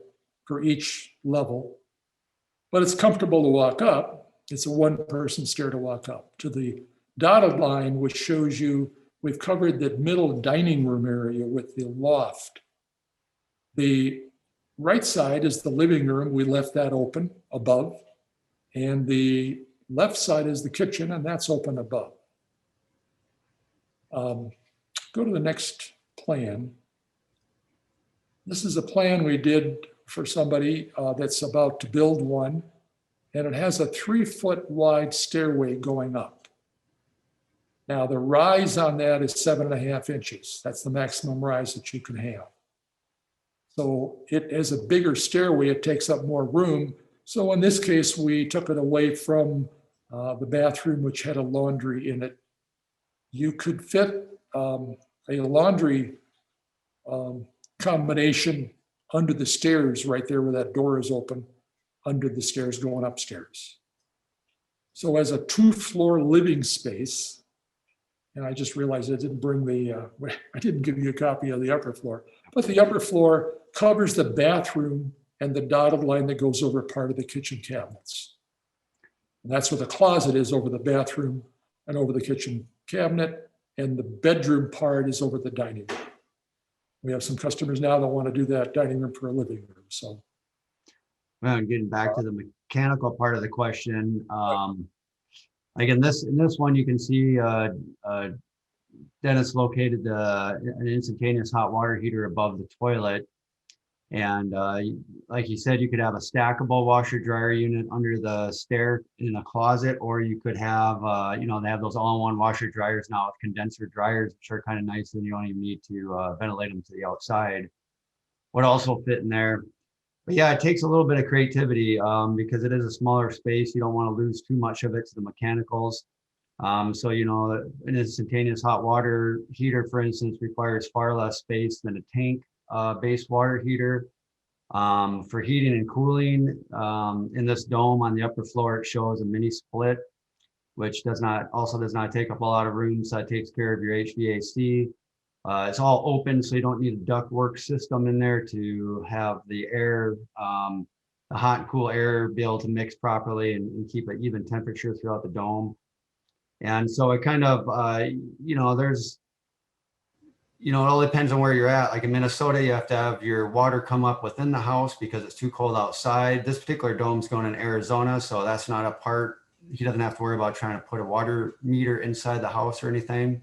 for each level. But it's comfortable to walk up. It's a one-person stair to walk up. To the dotted line, which shows you we've covered the middle dining room area with the loft. The right side is the living room. We left that open above. And the left side is the kitchen, and that's open above. Go to the next plan. This is a plan we did for somebody that's about to build one, and it has a 3-foot wide stairway going up. Now the rise on that is 7.5 inches. That's the maximum rise that you can have. So it is a bigger stairway. It takes up more room. So in this case, we took it away from the bathroom, which had a laundry in it. You could fit a laundry combination under the stairs right there where that door is open, under the stairs going upstairs. So as a 2-floor living space, and I just realized I didn't bring I didn't give you a copy of the upper floor, but the upper floor covers the bathroom and the dotted line that goes over part of the kitchen cabinets. And that's where the closet is, over the bathroom and over the kitchen cabinet, and the bedroom part is over the dining room. We have some customers now that want to do that dining room for a living room, so. Well, getting back to the mechanical part of the question, like in this one, you can see Dennis located an instantaneous hot water heater above the toilet. And like you said, you could have a stackable washer dryer unit under the stair in a closet, or you could have, they have those all-in-one washer dryers now with condenser dryers, which are kind of nice, and you don't even need to ventilate them to the outside. Would also fit in there. But yeah, it takes a little bit of creativity because it is a smaller space. You don't want to lose too much of it to the mechanicals. So, an instantaneous hot water heater, for instance, requires far less space than a tank based water heater. For heating and cooling, in this dome on the upper floor, it shows a mini split, which does not take up a lot of room, so it takes care of your HVAC. It's all open, so you don't need a ductwork system in there to have the air, the hot and cool air be able to mix properly and keep an even temperature throughout the dome. And so it kind of, there's, it all depends on where you're at. Like in Minnesota, you have to have your water come up within the house because it's too cold outside. This particular dome's going in Arizona, so that's not a part. He doesn't have to worry about trying to put a water meter inside the house or anything.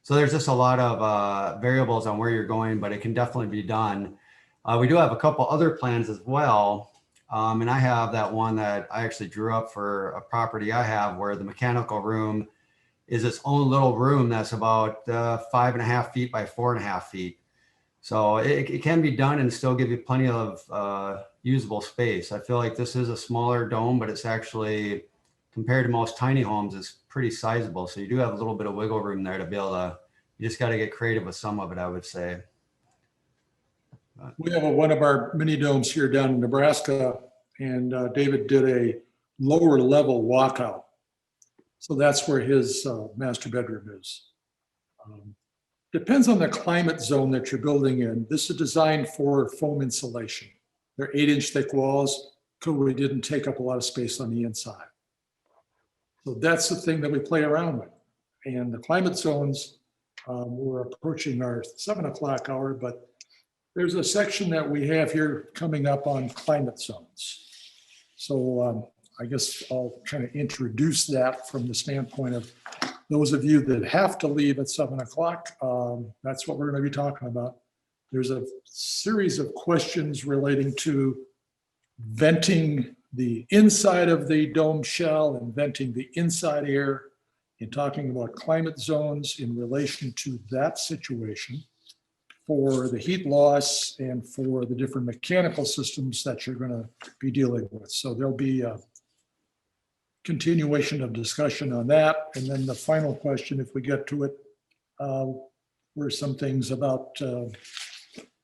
So there's just a lot of variables on where you're going, but it can definitely be done. We do have a couple other plans as well. And I have that one that I actually drew up for a property I have where the mechanical room is its own little room that's about 5.5 feet by 4.5 feet. So it can be done and still give you plenty of usable space. I feel like this is a smaller dome, but it's actually, compared to most tiny homes, it's pretty sizable. So you do have a little bit of wiggle room there to be able to, you just got to get creative with some of it, I would say. We have one of our mini domes here down in Nebraska, and David did a lower level walkout. So that's where his master bedroom is. Depends on the climate zone that you're building in. This is designed for foam insulation. They're 8-inch thick walls, so we didn't take up a lot of space on the inside. So that's the thing that we play around with. And the climate zones, we're approaching our 7 o'clock hour, but there's a section that we have here coming up on climate zones. So I guess I'll kind of introduce that from the standpoint of those of you that have to leave at 7 o'clock. That's what we're going to be talking about. There's a series of questions relating to venting the inside of the dome shell and venting the inside air and talking about climate zones in relation to that situation for the heat loss and for the different mechanical systems that you're going to be dealing with. So there'll be a continuation of discussion on that. And then the final question, if we get to it, were some things about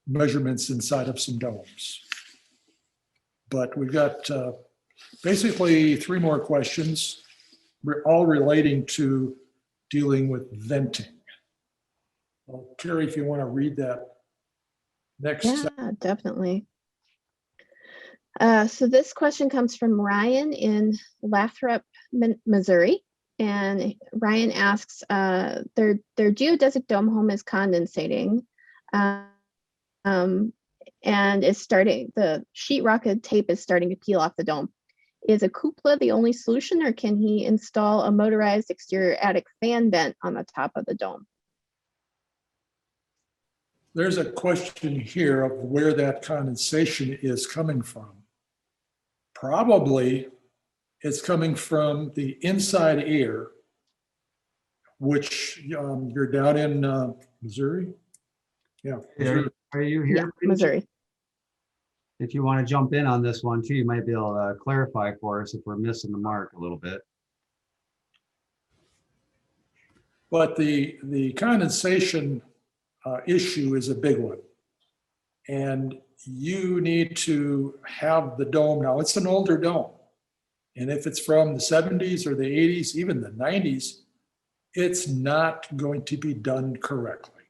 measurements inside of some domes. But we've got basically 3 more questions. We're all relating to dealing with venting. Well, Carrie, if you want to read that next. Yeah, definitely. So this question comes from Ryan in Lathrop, Missouri. And Ryan asks, their geodesic dome home is condensating and is starting, the sheetrock tape is starting to peel off the dome. Is a cupola the only solution, or can he install a motorized exterior attic fan vent on the top of the dome? There's a question here of where that condensation is coming from. Probably it's coming from the inside air, which you're down in Missouri. Yeah. Missouri. Are you Yeah, here? Missouri. If you want to jump in on this one too, you might be able to clarify for us if we're missing the mark a little bit. But the condensation issue is a big one. And you need to have the dome. Now, it's an older dome. And if it's from the 70s or the 80s, even the 90s, it's not going to be done correctly.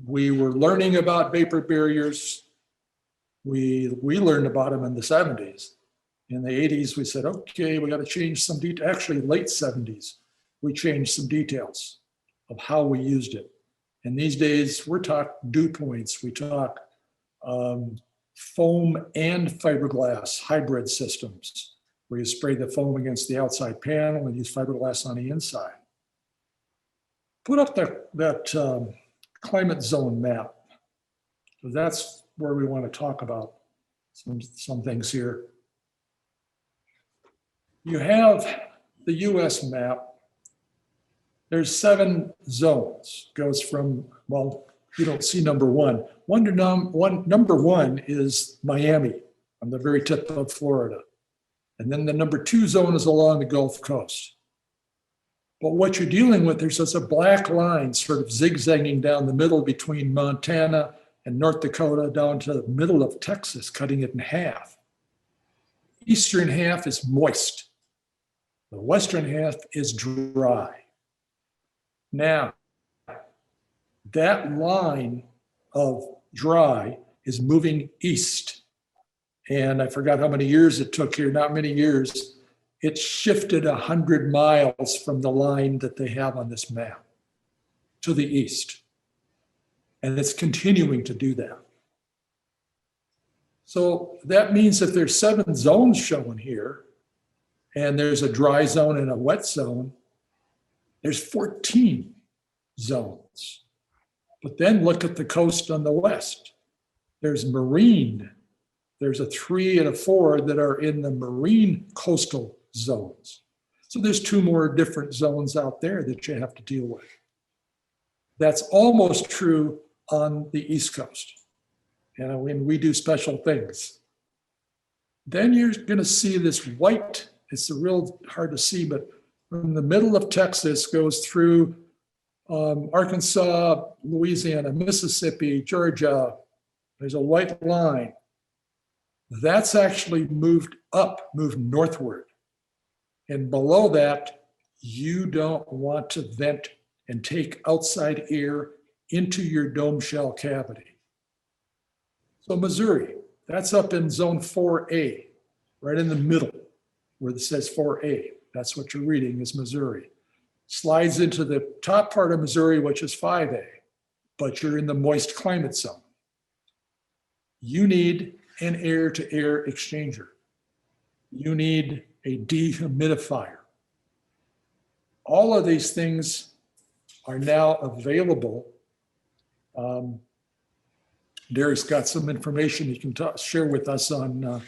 We were learning about vapor barriers. We learned about them in the 70s. In the 80s, we said, okay, we got to change some details. Actually, late 70s, we changed some details of how we used it. And these days, we're talking dew points. We talk foam and fiberglass hybrid systems, where you spray the foam against the outside panel and use fiberglass on the inside. Put up that climate zone map. So that's where we want to talk about some things here. You have the US map. There's 7 zones. Goes from, well, you don't see number 1. Number 1 is Miami on the very tip of Florida. And then the number 2 zone is along the Gulf Coast. But what you're dealing with, there's just a black line sort of zigzagging down the middle between Montana and North Dakota down to the middle of Texas, cutting it in half. Eastern half is moist. The western half is dry. Now, that line of dry is moving east. And I forgot how many years it took here, not many years. It shifted 100 miles from the line that they have on this map to the east. And it's continuing to do that. So that means that there's 7 zones shown here, and there's a dry zone and a wet zone. There's 14 zones. But then look at the coast on the west. There's marine. There's a 3 and a 4 that are in the marine coastal zones. So there's 2 more different zones out there that you have to deal with. That's almost true on the East Coast. And when we do special things. Then you're going to see this white, it's real hard to see, but from the middle of Texas goes through Arkansas, Louisiana, Mississippi, Georgia. There's a white line. That's actually moved northward. And below that, you don't want to vent and take outside air into your dome shell cavity. So Missouri, that's up in zone 4A, right in the middle where it says 4A. That's what you're reading is Missouri. Slides into the top part of Missouri, which is 5A, but you're in the moist climate zone. You need an air-to-air exchanger. You need a dehumidifier. All of these things are now available. Derek's got some information he can share with us on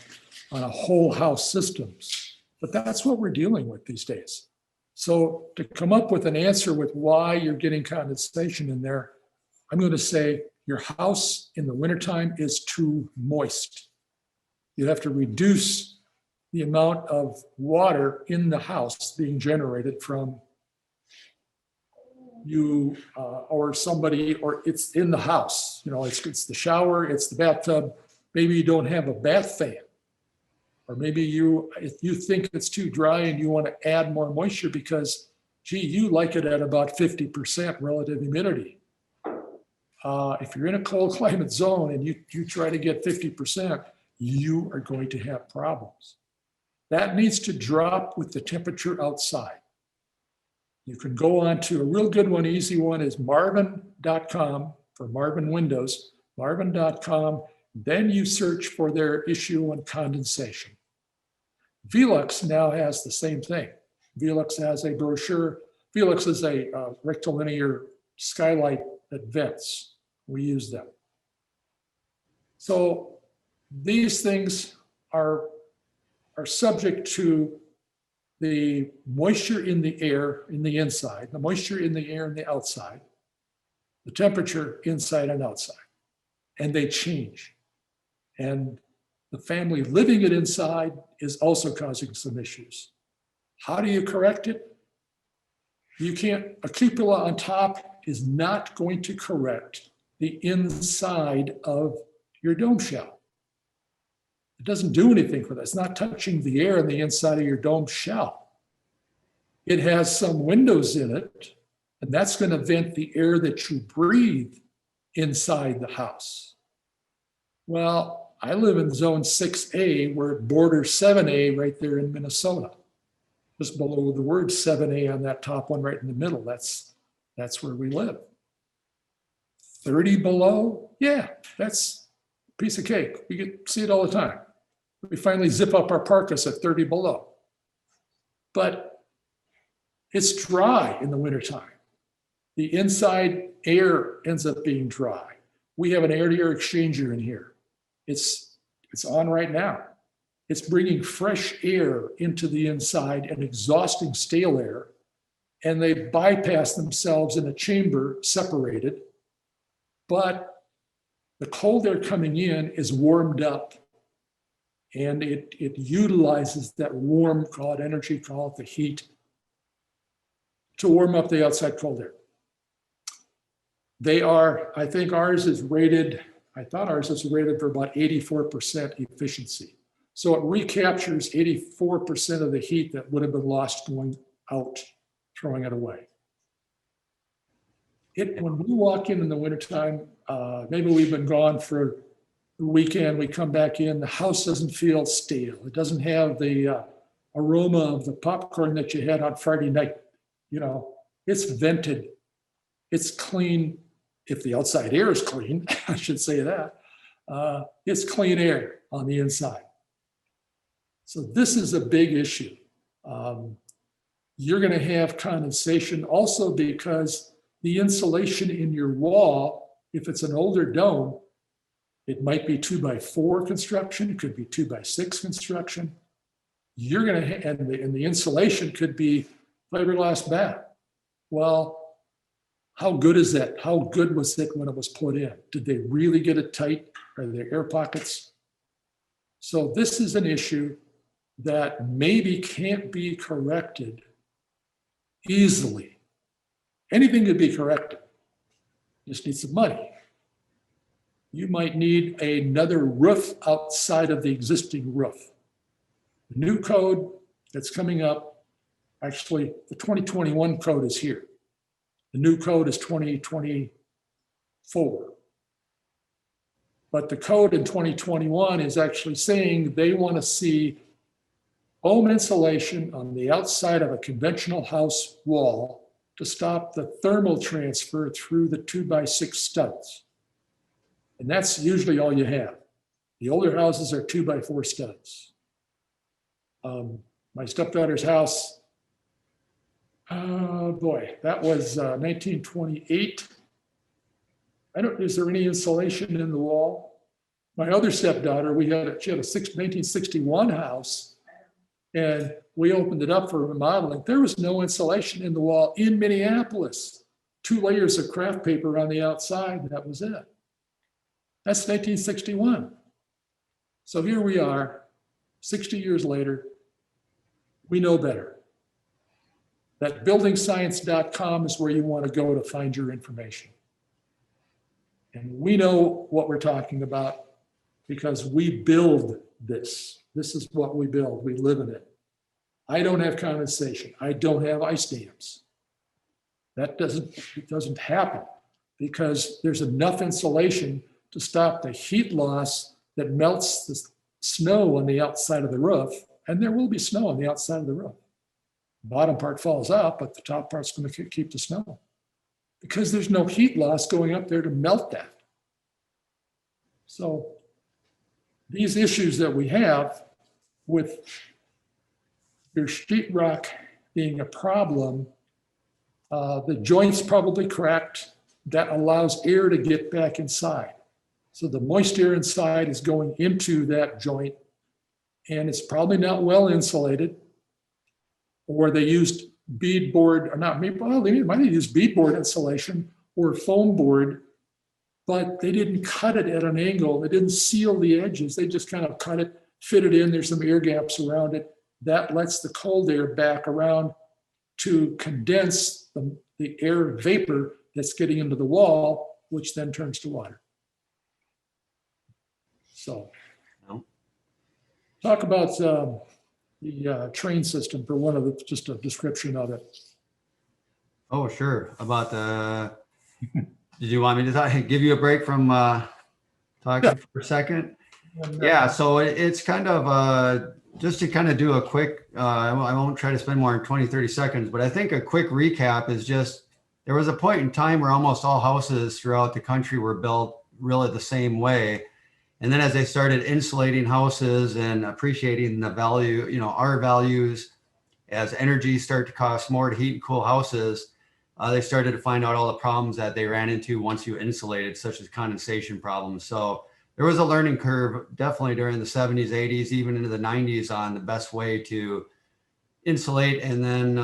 on a whole house systems. But that's what we're dealing with these days. So to come up with an answer with why you're getting condensation in there, I'm going to say your house in the wintertime is too moist. You have to reduce the amount of water in the house being generated from you or somebody, or it's in the house. You know, it's the shower, it's the bathtub. Maybe you don't have a bath fan. Or maybe if you think it's too dry and you want to add more moisture because, gee, you like it at about 50% relative humidity. If you're in a cold climate zone and you try to get 50%, you are going to have problems. That needs to drop with the temperature outside. You can go on to a real good one, easy one is Marvin.com for Marvin Windows, Marvin.com. Then you search for their issue on condensation. Velux now has the same thing. Velux has a brochure. Velux is a rectilinear skylight that vents. We use them. So these things are subject to the moisture in the air in the inside, the moisture in the air in the outside, the temperature inside and outside, and they change. And the family living it inside is also causing some issues. How do you correct it? You can't, a cupola on top is not going to correct the inside of your dome shell. It doesn't do anything for that. It's not touching the air on the inside of your dome shell. It has some windows in it, and that's going to vent the air that you breathe inside the house. Well, I live in zone 6A where it borders 7A right there in Minnesota. Just below the word 7A on that top one right in the middle. That's where we live. 30 below, yeah, that's a piece of cake. We see it all the time. We finally zip up our parkas at 30 below. But it's dry in the wintertime. The inside air ends up being dry. We have an air-to-air exchanger in here. It's on right now. It's bringing fresh air into the inside and exhausting stale air. And they bypass themselves in a chamber separated. But the cold air coming in is warmed up. And it utilizes that warm, call it energy, call it the heat, to warm up the outside cold air. They are, I think ours is rated, I thought ours was rated for about 84% efficiency. So it recaptures 84% of the heat that would have been lost going out, throwing it away. When we walk in the wintertime, maybe we've been gone for the weekend, we come back in, the house doesn't feel stale. It doesn't have the aroma of the popcorn that you had on Friday night. You know, it's vented, it's clean. If the outside air is clean, I should say that, it's clean air on the inside. So this is a big issue. You're going to have condensation also because the insulation in your wall, if it's an older dome, it might be 2x4 construction, it could be 2x6 construction. You're going to, and the insulation could be fiberglass batt. Well, how good is that? How good was it when it was put in? Did they really get it tight? Are there air pockets? So this is an issue that maybe can't be corrected easily. Anything could be corrected. Just need some money. You might need another roof outside of the existing roof. The new code that's coming up, actually the 2021 code is here. The new code is 2024. But the code in 2021 is actually saying they want to see foam insulation on the outside of a conventional house wall to stop the thermal transfer through the 2x6 studs. And that's usually all you have. The older houses are 2x4 studs. My stepdaughter's house, oh boy, that was 1928. Is there any insulation in the wall? My other stepdaughter, she had a 1961 house, and we opened it up for remodeling. There was no insulation in the wall in Minneapolis. 2 layers of craft paper on the outside, and that was it. That's 1961. So here we are, 60 years later, we know better. That buildingscience.com is where you want to go to find your information. And we know what we're talking about because we build this. This is what we build. We live in it. I don't have condensation. I don't have ice dams. It doesn't happen because there's enough insulation to stop the heat loss that melts the snow on the outside of the roof. And there will be snow on the outside of the roof. The bottom part falls out, but the top part's going to keep the snow because there's no heat loss going up there to melt that. So these issues that we have with your sheetrock being a problem, the joint's probably cracked. That allows air to get back inside. So the moist air inside is going into that joint, and it's probably not well insulated. Or they used beadboard, or not, well, they might have used beadboard insulation or foam board, but they didn't cut it at an angle. They didn't seal the edges. They just kind of cut it, fit it in. There's some air gaps around it. That lets the cold air back around to condense the air vapor that's getting into the wall, which then turns to water. So talk about the train system for one of the, just a description of it. Oh, sure. About the, did you want me to give you a break from talking for a second? Yeah, so it's kind of just to kind of do a quick, I won't try to spend more than 20, 30 seconds, but I think a quick recap is just, there was a point in time where almost all houses throughout the country were built really the same way. And then as they started insulating houses and appreciating the value, you know, our values, as energy started to cost more to heat and cool houses, they started to find out all the problems that they ran into once you insulated, such as condensation problems. So there was a learning curve definitely during the 70s, 80s, even into the 90s on the best way to insulate. And then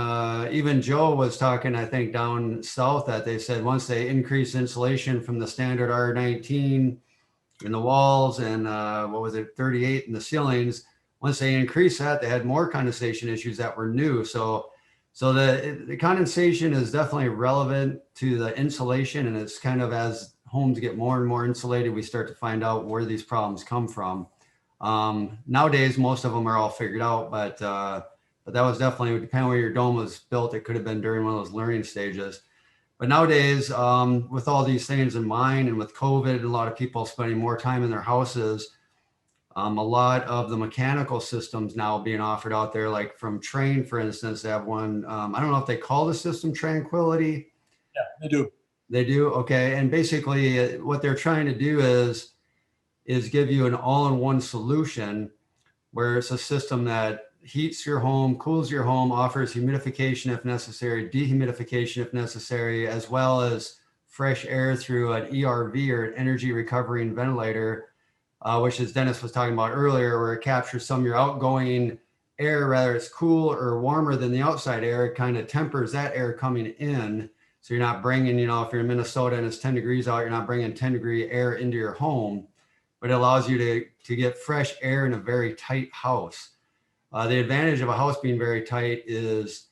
even Joe was talking, I think, down south that they said once they increased insulation from the standard R19 in the walls and 38 in the ceilings, once they increased that, they had more condensation issues that were new. So the condensation is definitely relevant to the insulation, and it's kind of as homes get more and more insulated, we start to find out where these problems come from. Nowadays, most of them are all figured out, but that was definitely, depending on where your dome was built, it could have been during one of those learning stages. But nowadays, with all these things in mind, and with COVID and a lot of people spending more time in their houses, a lot of the mechanical systems now being offered out there, like from Trane, for instance, they have one, I don't know if they call the system Tranquility. Yeah, they do. They do? Okay. And basically what they're trying to do is give you an all-in-one solution where it's a system that heats your home, cools your home, offers humidification if necessary, dehumidification if necessary, as well as fresh air through an ERV or an energy recovering ventilator, which as Dennis was talking about earlier, where it captures some of your outgoing air, whether it's cool or warmer than the outside air, it kind of tempers that air coming in. So you're not bringing, you know, if you're in Minnesota and it's 10 degrees out, you're not bringing 10-degree air into your home, but it allows you to get fresh air in a very tight house. The advantage of a house being very tight is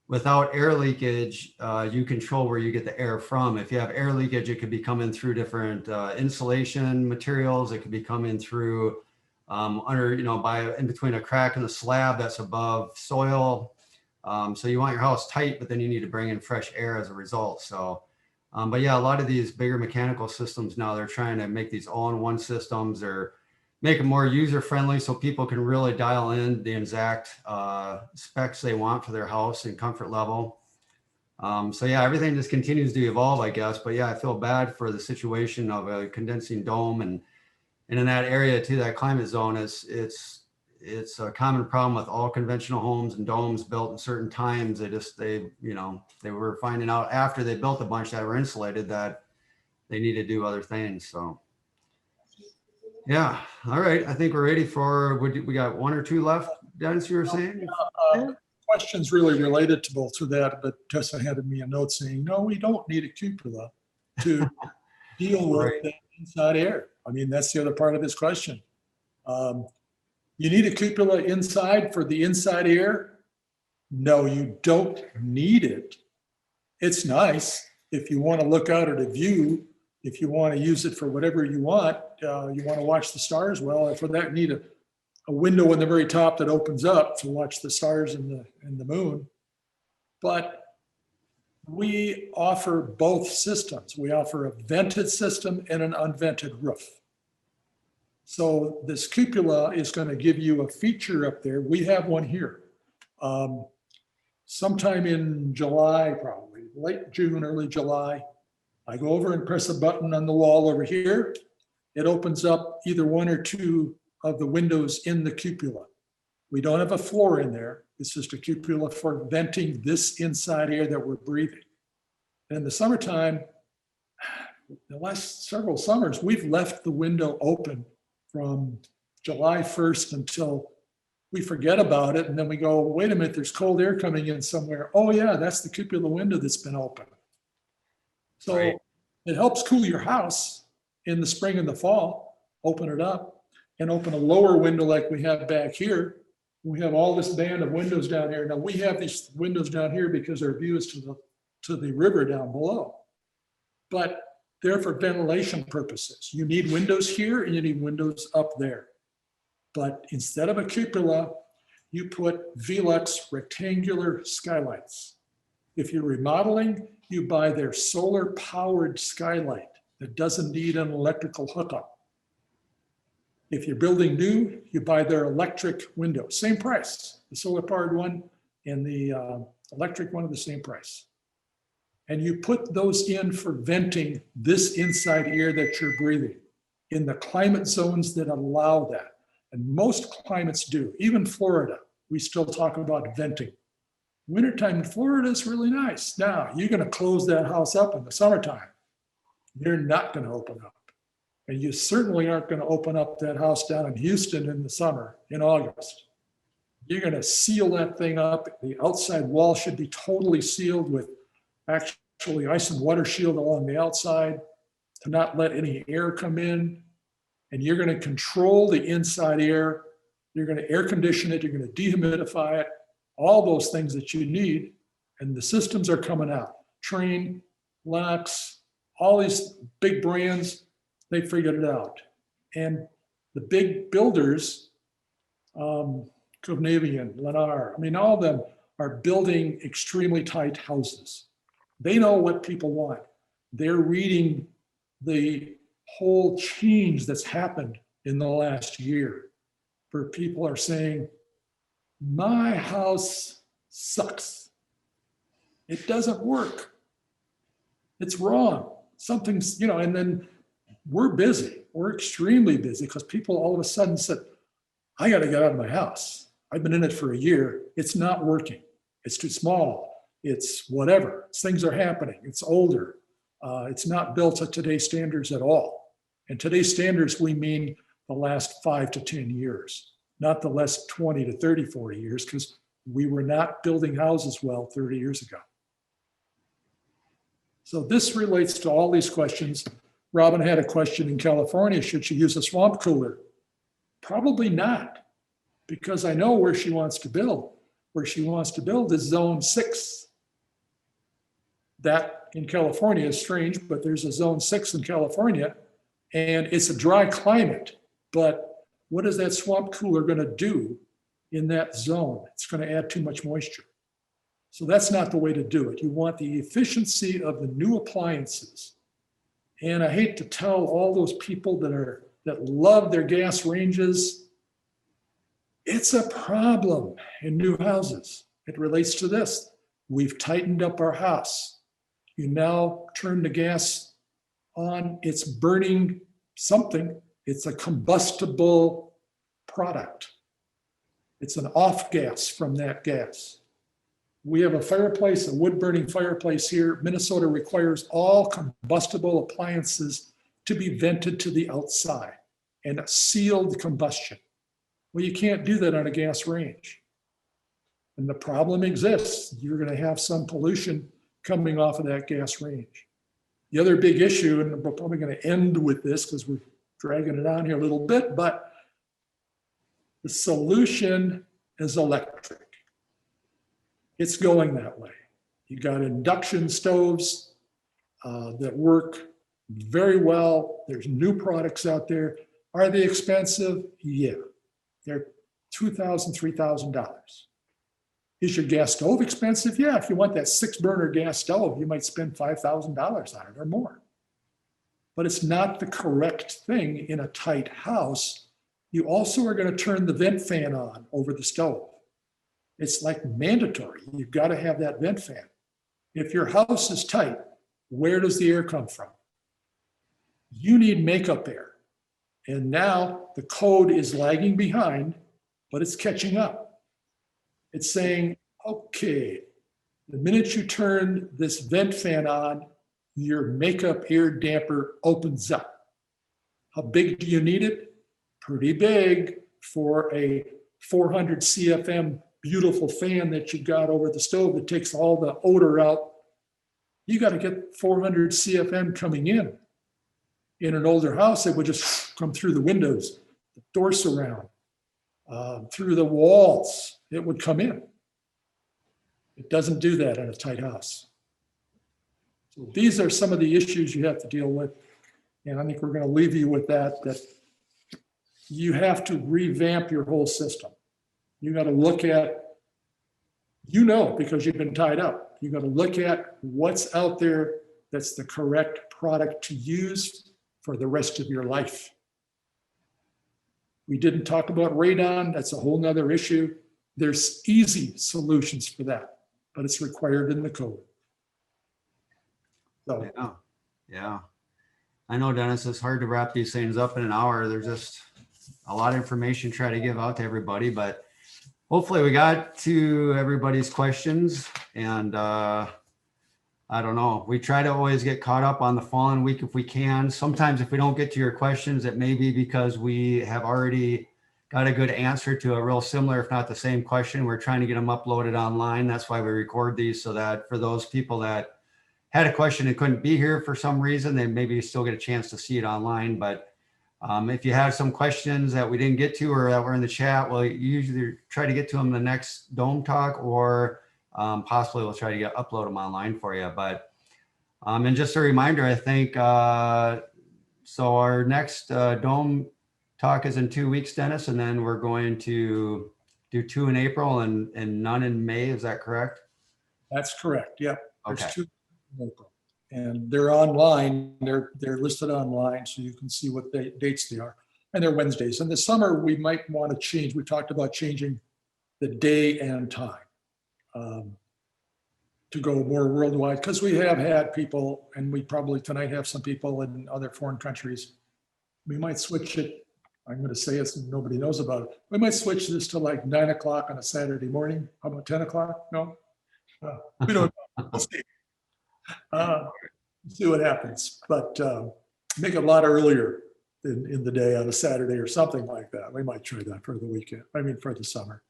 without air leakage, you control where you get the air from. If you have air leakage, it could be coming through different insulation materials. It could be coming through under, you know, in between a crack in the slab that's above soil. So you want your house tight, but then you need to bring in fresh air as a result. So, but yeah, a lot of these bigger mechanical systems now, they're trying to make these all-in-one systems or make them more user-friendly so people can really dial in the exact specs they want for their house and comfort level. So yeah, everything just continues to evolve, I guess. But yeah, I feel bad for the situation of a condensing dome, and in that area too, that climate zone it's a common problem with all conventional homes and domes built in certain times. They were finding out after they built a bunch that were insulated that they need to do other things. So Yeah, all right. I think we're ready for, we got one or two left, Dennis, you were saying? Questions really related to both of that, but Tessa handed me a note saying, no, we don't need a cupola to deal with Right. the inside air. I mean, that's the other part of this question. You need a cupola inside for the inside air? No, you don't need it. It's nice if you want to look out at a view, if you want to use it for whatever you want to watch the stars. Well, for that, you need a window in the very top that opens up to watch the stars and the moon. But we offer both systems. We offer a vented system and an unvented roof. So this cupola is going to give you a feature up there. We have one here. Sometime in July, probably late June, early July, I go over and press a button on the wall over here. It opens up either one or two of the windows in the cupola. We don't have a floor in there. It's just a cupola for venting this inside air that we're breathing. And in the summertime, the last several summers, we've left the window open from July 1st until we forget about it. And then we go, wait a minute, there's cold air coming in somewhere. Oh yeah, that's the cupola window that's been open. So Right. It helps cool your house in the spring and the fall. Open it up and open a lower window like we have back here. We have all this band of windows down here. Now we have these windows down here because our view is to the river down below. But they're for ventilation purposes. You need windows here and you need windows up there. But instead of a cupola, you put Velux rectangular skylights. If you're remodeling, you buy their solar powered skylight that doesn't need an electrical hookup. If you're building new, you buy their electric window, same price. The solar powered one and the electric one are the same price. And you put those in for venting this inside air that you're breathing in the climate zones that allow that. And most climates do, even Florida, we still talk about venting. Wintertime in Florida is really nice. Now, you're going to close that house up in the summertime. You're not going to open up. And you certainly aren't going to open up that house down in Houston in the summer, in August. You're going to seal that thing up. The outside wall should be totally sealed with actually ice and water shield along the outside to not let any air come in. And you're going to control the inside air. You're going to air condition it. You're going to dehumidify it. All those things that you need. And the systems are coming out. Trane, Lennox, all these big brands, they figured it out. And the big builders, Covenant, Lennar, I mean, all of them are building extremely tight houses. They know what people want. They're reading the whole change that's happened in the last year, where people are saying, my house sucks. It doesn't work. It's wrong. Something's, and then we're busy. We're extremely busy because people all of a sudden said, I got to get out of my house. I've been in it for a year. It's not working. It's too small. It's whatever. Things are happening. It's older. It's not built to today's standards at all. And today's standards, we mean the last 5 to 10 years, not the last 20 to 30, 40 years, because we were not building houses well 30 years ago. So this relates to all these questions. Robin had a question in California, should she use a swamp cooler? Probably not, because I know where she wants to build. Where she wants to build is zone 6. That in California is strange, but there's a zone 6 in California, and it's a dry climate. But what is that swamp cooler going to do in that zone? It's going to add too much moisture. So that's not the way to do it. You want the efficiency of the new appliances. And I hate to tell all those people that love their gas ranges, it's a problem in new houses. It relates to this. We've tightened up our house. You now turn the gas on, it's burning something. It's a combustible product. It's an off gas from that gas. We have a fireplace, a wood burning fireplace here. Minnesota requires all combustible appliances to be vented to the outside. and a sealed combustion. Well, you can't do that on a gas range. And the problem exists. You're going to have some pollution coming off of that gas range. The other big issue, and we're probably going to end with this because we're dragging it on here a little bit, but the solution is electric. It's going that way. You got induction stoves that work very well. There's new products out there. Are they expensive? Yeah. They're $2,000, $3,000. Is your gas stove expensive? Yeah, if you want that 6-burner gas stove, you might spend $5,000 on it or more. But it's not the correct thing in a tight house. You also are going to turn the vent fan on over the stove. It's like mandatory. You've got to have that vent fan. If your house is tight, where does the air come from? You need makeup air. And now the code is lagging behind, but it's catching up. It's saying, okay, the minute you turn this vent fan on, your makeup air damper opens up. How big do you need it? Pretty big for a 400 CFM beautiful fan that you got over the stove that takes all the odor out. You got to get 400 CFM coming in. In an older house, it would just come through the windows, the door surround, through the walls. It would come in. It doesn't do that in a tight house. So these are some of the issues you have to deal with. And I think we're going to leave you with that you have to revamp your whole system. You got to look at, because you've been tied up, you got to look at what's out there that's the correct product to use for the rest of your life. We didn't talk about radon. That's a whole nother issue. There's easy solutions for that, but it's required in the code. So, Yeah. I know, Dennis, it's hard to wrap these things up in an hour. There's just a lot of information to try to give out to everybody, but hopefully we got to everybody's questions. And I don't know, we try to always get caught up on the following week if we can. Sometimes if we don't get to your questions, it may be because we have already got a good answer to a real similar, if not the same question. We're trying to get them uploaded online. That's why we record these, so that for those people that had a question and couldn't be here for some reason, they maybe still get a chance to see it online. But if you have some questions that we didn't get to or that were in the chat, we'll usually try to get to them in the next Dome Talk, or possibly we'll try to upload them online for you. But and just a reminder, I think so our next Dome Talk is in 2 weeks, Dennis, and then we're going to do 2 in April and none in May. Is that correct? that's correct. Yep. Okay. There's 2 in April. And they're online. They're listed online, so you can see what dates they are. And they're Wednesdays. In the summer, we might want to change. We talked about changing the day and time to go more worldwide, because we have had people, and we probably tonight have some people in other foreign countries. We might switch it. I'm going to say it so nobody knows about it. We might switch this to like 9 o'clock on a Saturday morning. How about 10 o'clock? No? We don't know. We'll see. See what happens, but make it a lot earlier in the day on a Saturday or something like that. We might try that for the weekend. I mean, for the summer.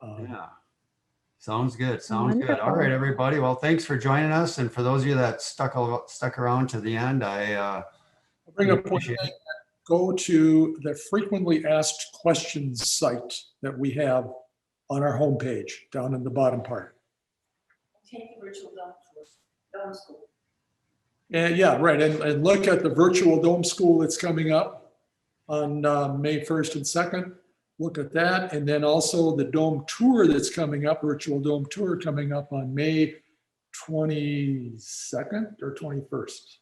Yeah. Sounds good. Sounds good. All Wonderful. right, everybody. Well, thanks for joining us. And for those of you that stuck around to the end, I'll bring up one thing. Go to the frequently asked questions site that we have on our homepage down in the bottom part. Take the virtual dome school. And yeah, right. And look at the virtual dome school that's coming up on May 1st and 2nd. Look at that. And then also the dome tour that's coming up, virtual dome tour coming up on May 22nd or 21st.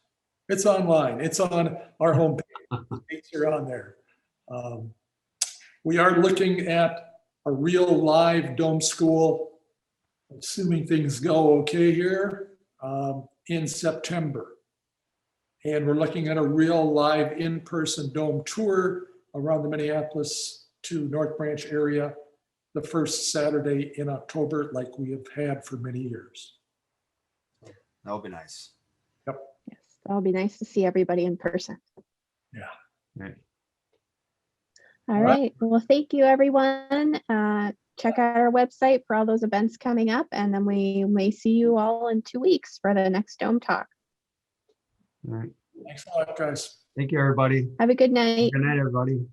It's online. It's on our homepage. The dates are on there. We are looking at a real live dome school, assuming things go okay here, in September. And we're looking at a real live in-person dome tour around the Minneapolis to North Branch area the first Saturday in October, like we have had for many years. that'll be nice. Yes, that'll be nice to see everybody in person. Yeah. Right. All right. Well, thank you, everyone. Check out our website for all those events coming up, and then we may see you all in 2 weeks for the next Dome Talk. All right. Thanks a lot, guys. Thank you, everybody. Have a good night. Good night, everybody.